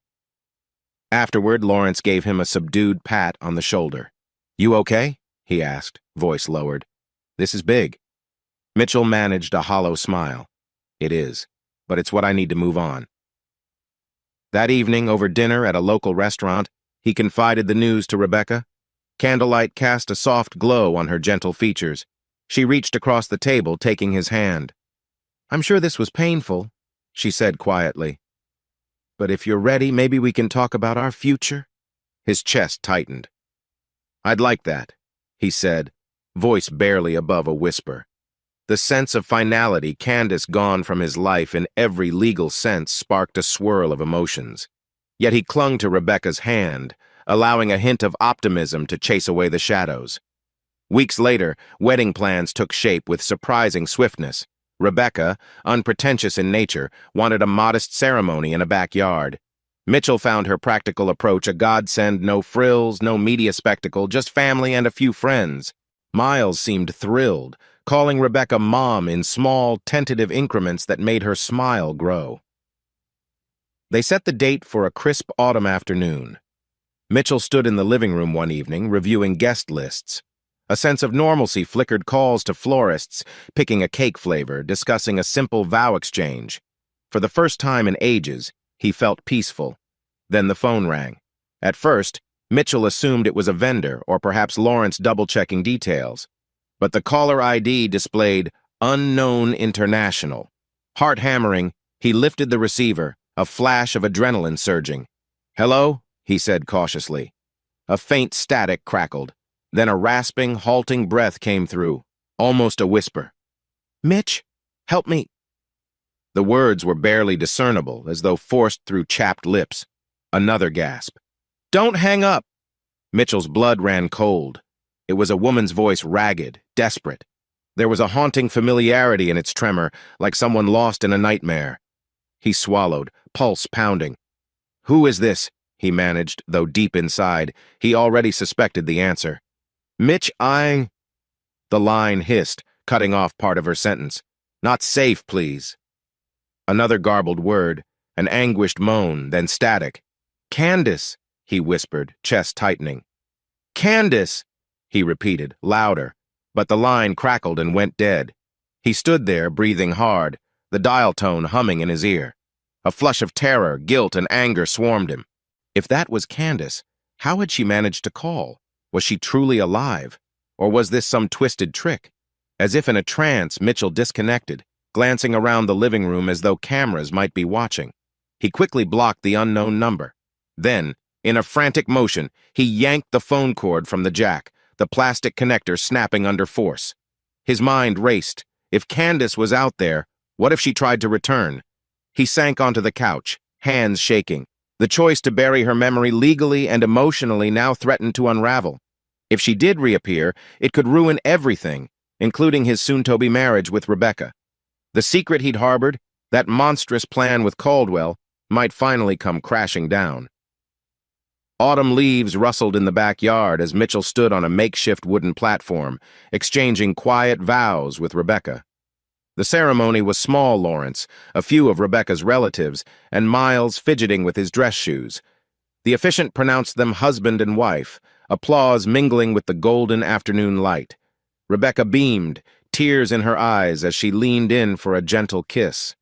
Afterward, Lawrence gave him a subdued pat on the shoulder. You okay? He asked, voice lowered. This is big. Mitchell managed a hollow smile. It is, but it's what I need to move on. That evening, over dinner at a local restaurant, he confided the news to Rebecca. Candlelight cast a soft glow on her gentle features. She reached across the table, taking his hand. I'm sure this was painful, she said quietly. But if you're ready, maybe we can talk about our future? His chest tightened. I'd like that, he said, voice barely above a whisper. The sense of finality, Candace gone from his life in every legal sense, sparked a swirl of emotions. Yet he clung to Rebecca's hand, allowing a hint of optimism to chase away the shadows. Weeks later, wedding plans took shape with surprising swiftness. Rebecca, unpretentious in nature, wanted a modest ceremony in a backyard. Mitchell found her practical approach a godsend: no frills, no media spectacle, just family and a few friends. Miles seemed thrilled, calling Rebecca Mom in small, tentative increments that made her smile grow. They set the date for a crisp autumn afternoon. Mitchell stood in the living room one evening, reviewing guest lists. A sense of normalcy flickered: calls to florists, picking a cake flavor, discussing a simple vow exchange. For the first time in ages, he felt peaceful. Then the phone rang. At first, Mitchell assumed it was a vendor or perhaps Lawrence double-checking details. But the caller ID displayed Unknown International. Heart-hammering, he lifted the receiver, a flash of adrenaline surging. "Hello?" he said cautiously. A faint static crackled. Then a rasping, halting breath came through, almost a whisper. "Mitch, help me." The words were barely discernible, as though forced through chapped lips. Another gasp. "Don't hang up!" Mitchell's blood ran cold. It was a woman's voice, ragged, desperate. There was a haunting familiarity in its tremor, like someone lost in a nightmare. He swallowed, pulse pounding. "Who is this?" he managed, though deep inside, he already suspected the answer. "Mitch, I—" The line hissed, cutting off part of her sentence. "Not safe, please." Another garbled word, an anguished moan, then static. "Candace," he whispered, chest tightening. "Candace," he repeated, louder, but the line crackled and went dead. He stood there, breathing hard, the dial tone humming in his ear. A flush of terror, guilt, and anger swarmed him. If that was Candace, how had she managed to call? Was she truly alive? Or was this some twisted trick? As if in a trance, Mitchell disconnected, glancing around the living room as though cameras might be watching. He quickly blocked the unknown number. Then, in a frantic motion, he yanked the phone cord from the jack, the plastic connector snapping under force. His mind raced. If Candace was out there, what if she tried to return? He sank onto the couch, hands shaking. The choice to bury her memory legally and emotionally now threatened to unravel. If she did reappear, it could ruin everything, including his soon-to-be marriage with Rebecca. The secret he'd harbored, that monstrous plan with Caldwell, might finally come crashing down. Autumn leaves rustled in the backyard as Mitchell stood on a makeshift wooden platform, exchanging quiet vows with Rebecca. The ceremony was small Lawrence, a few of Rebecca's relatives, and Miles fidgeting with his dress shoes. The officiant pronounced them husband and wife, applause mingling with the golden afternoon light. Rebecca beamed, tears in her eyes as she leaned in for a gentle kiss.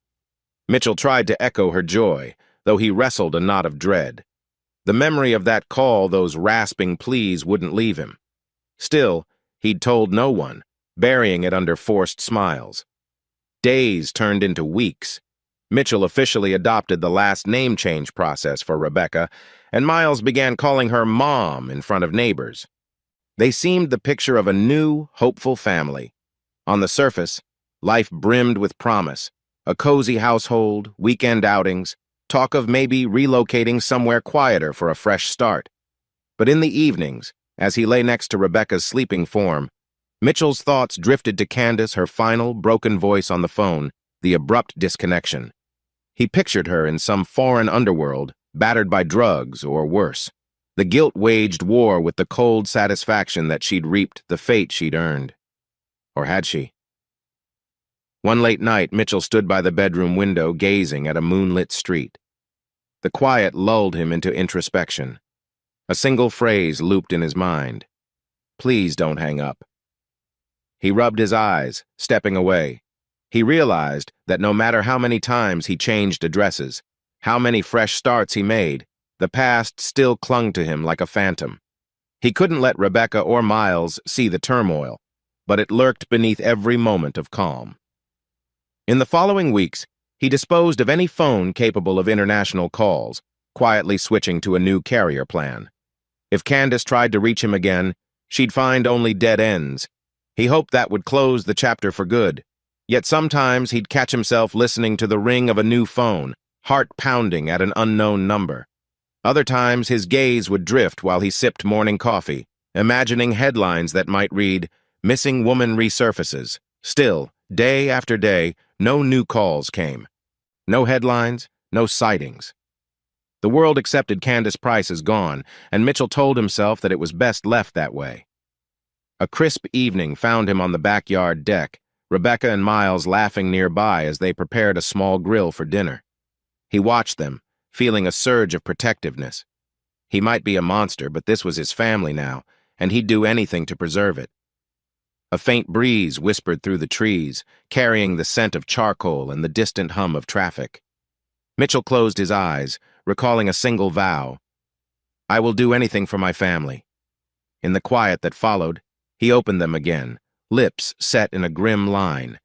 Mitchell tried to echo her joy, though he wrestled a knot of dread. The memory of that call, those rasping pleas, wouldn't leave him. Still, he'd told no one, burying it under forced smiles. Days turned into weeks. Mitchell officially adopted the last name change process for Rebecca, and Miles began calling her Mom in front of neighbors. They seemed the picture of a new, hopeful family. On the surface, life brimmed with promise, a cozy household, weekend outings, talk of maybe relocating somewhere quieter for a fresh start. But in the evenings, as he lay next to Rebecca's sleeping form, Mitchell's thoughts drifted to Candace, her final, broken voice on the phone, the abrupt disconnection. He pictured her in some foreign underworld, battered by drugs or worse. The guilt waged war with the cold satisfaction that she'd reaped the fate she'd earned. Or had she? One late night, Mitchell stood by the bedroom window gazing at a moonlit street. The quiet lulled him into introspection. A single phrase looped in his mind. "Please don't hang up." He rubbed his eyes, stepping away. He realized that no matter how many times he changed addresses, how many fresh starts he made, the past still clung to him like a phantom. He couldn't let Rebecca or Miles see the turmoil, but it lurked beneath every moment of calm. In the following weeks, he disposed of any phone capable of international calls, quietly switching to a new carrier plan. If Candace tried to reach him again, she'd find only dead ends. He hoped that would close the chapter for good. Yet sometimes he'd catch himself listening to the ring of a new phone, heart pounding at an unknown number. Other times his gaze would drift while he sipped morning coffee, imagining headlines that might read, "Missing woman resurfaces." Still, day after day, no new calls came. No headlines, no sightings. The world accepted Candace Price as gone, and Mitchell told himself that it was best left that way. A crisp evening found him on the backyard deck, Rebecca and Miles laughing nearby as they prepared a small grill for dinner. He watched them, feeling a surge of protectiveness. He might be a monster, but this was his family now, and he'd do anything to preserve it. A faint breeze whispered through the trees, carrying the scent of charcoal and the distant hum of traffic. Mitchell closed his eyes, recalling a single vow. I will do anything for my family." In the quiet that followed, he opened them again, lips set in a grim line,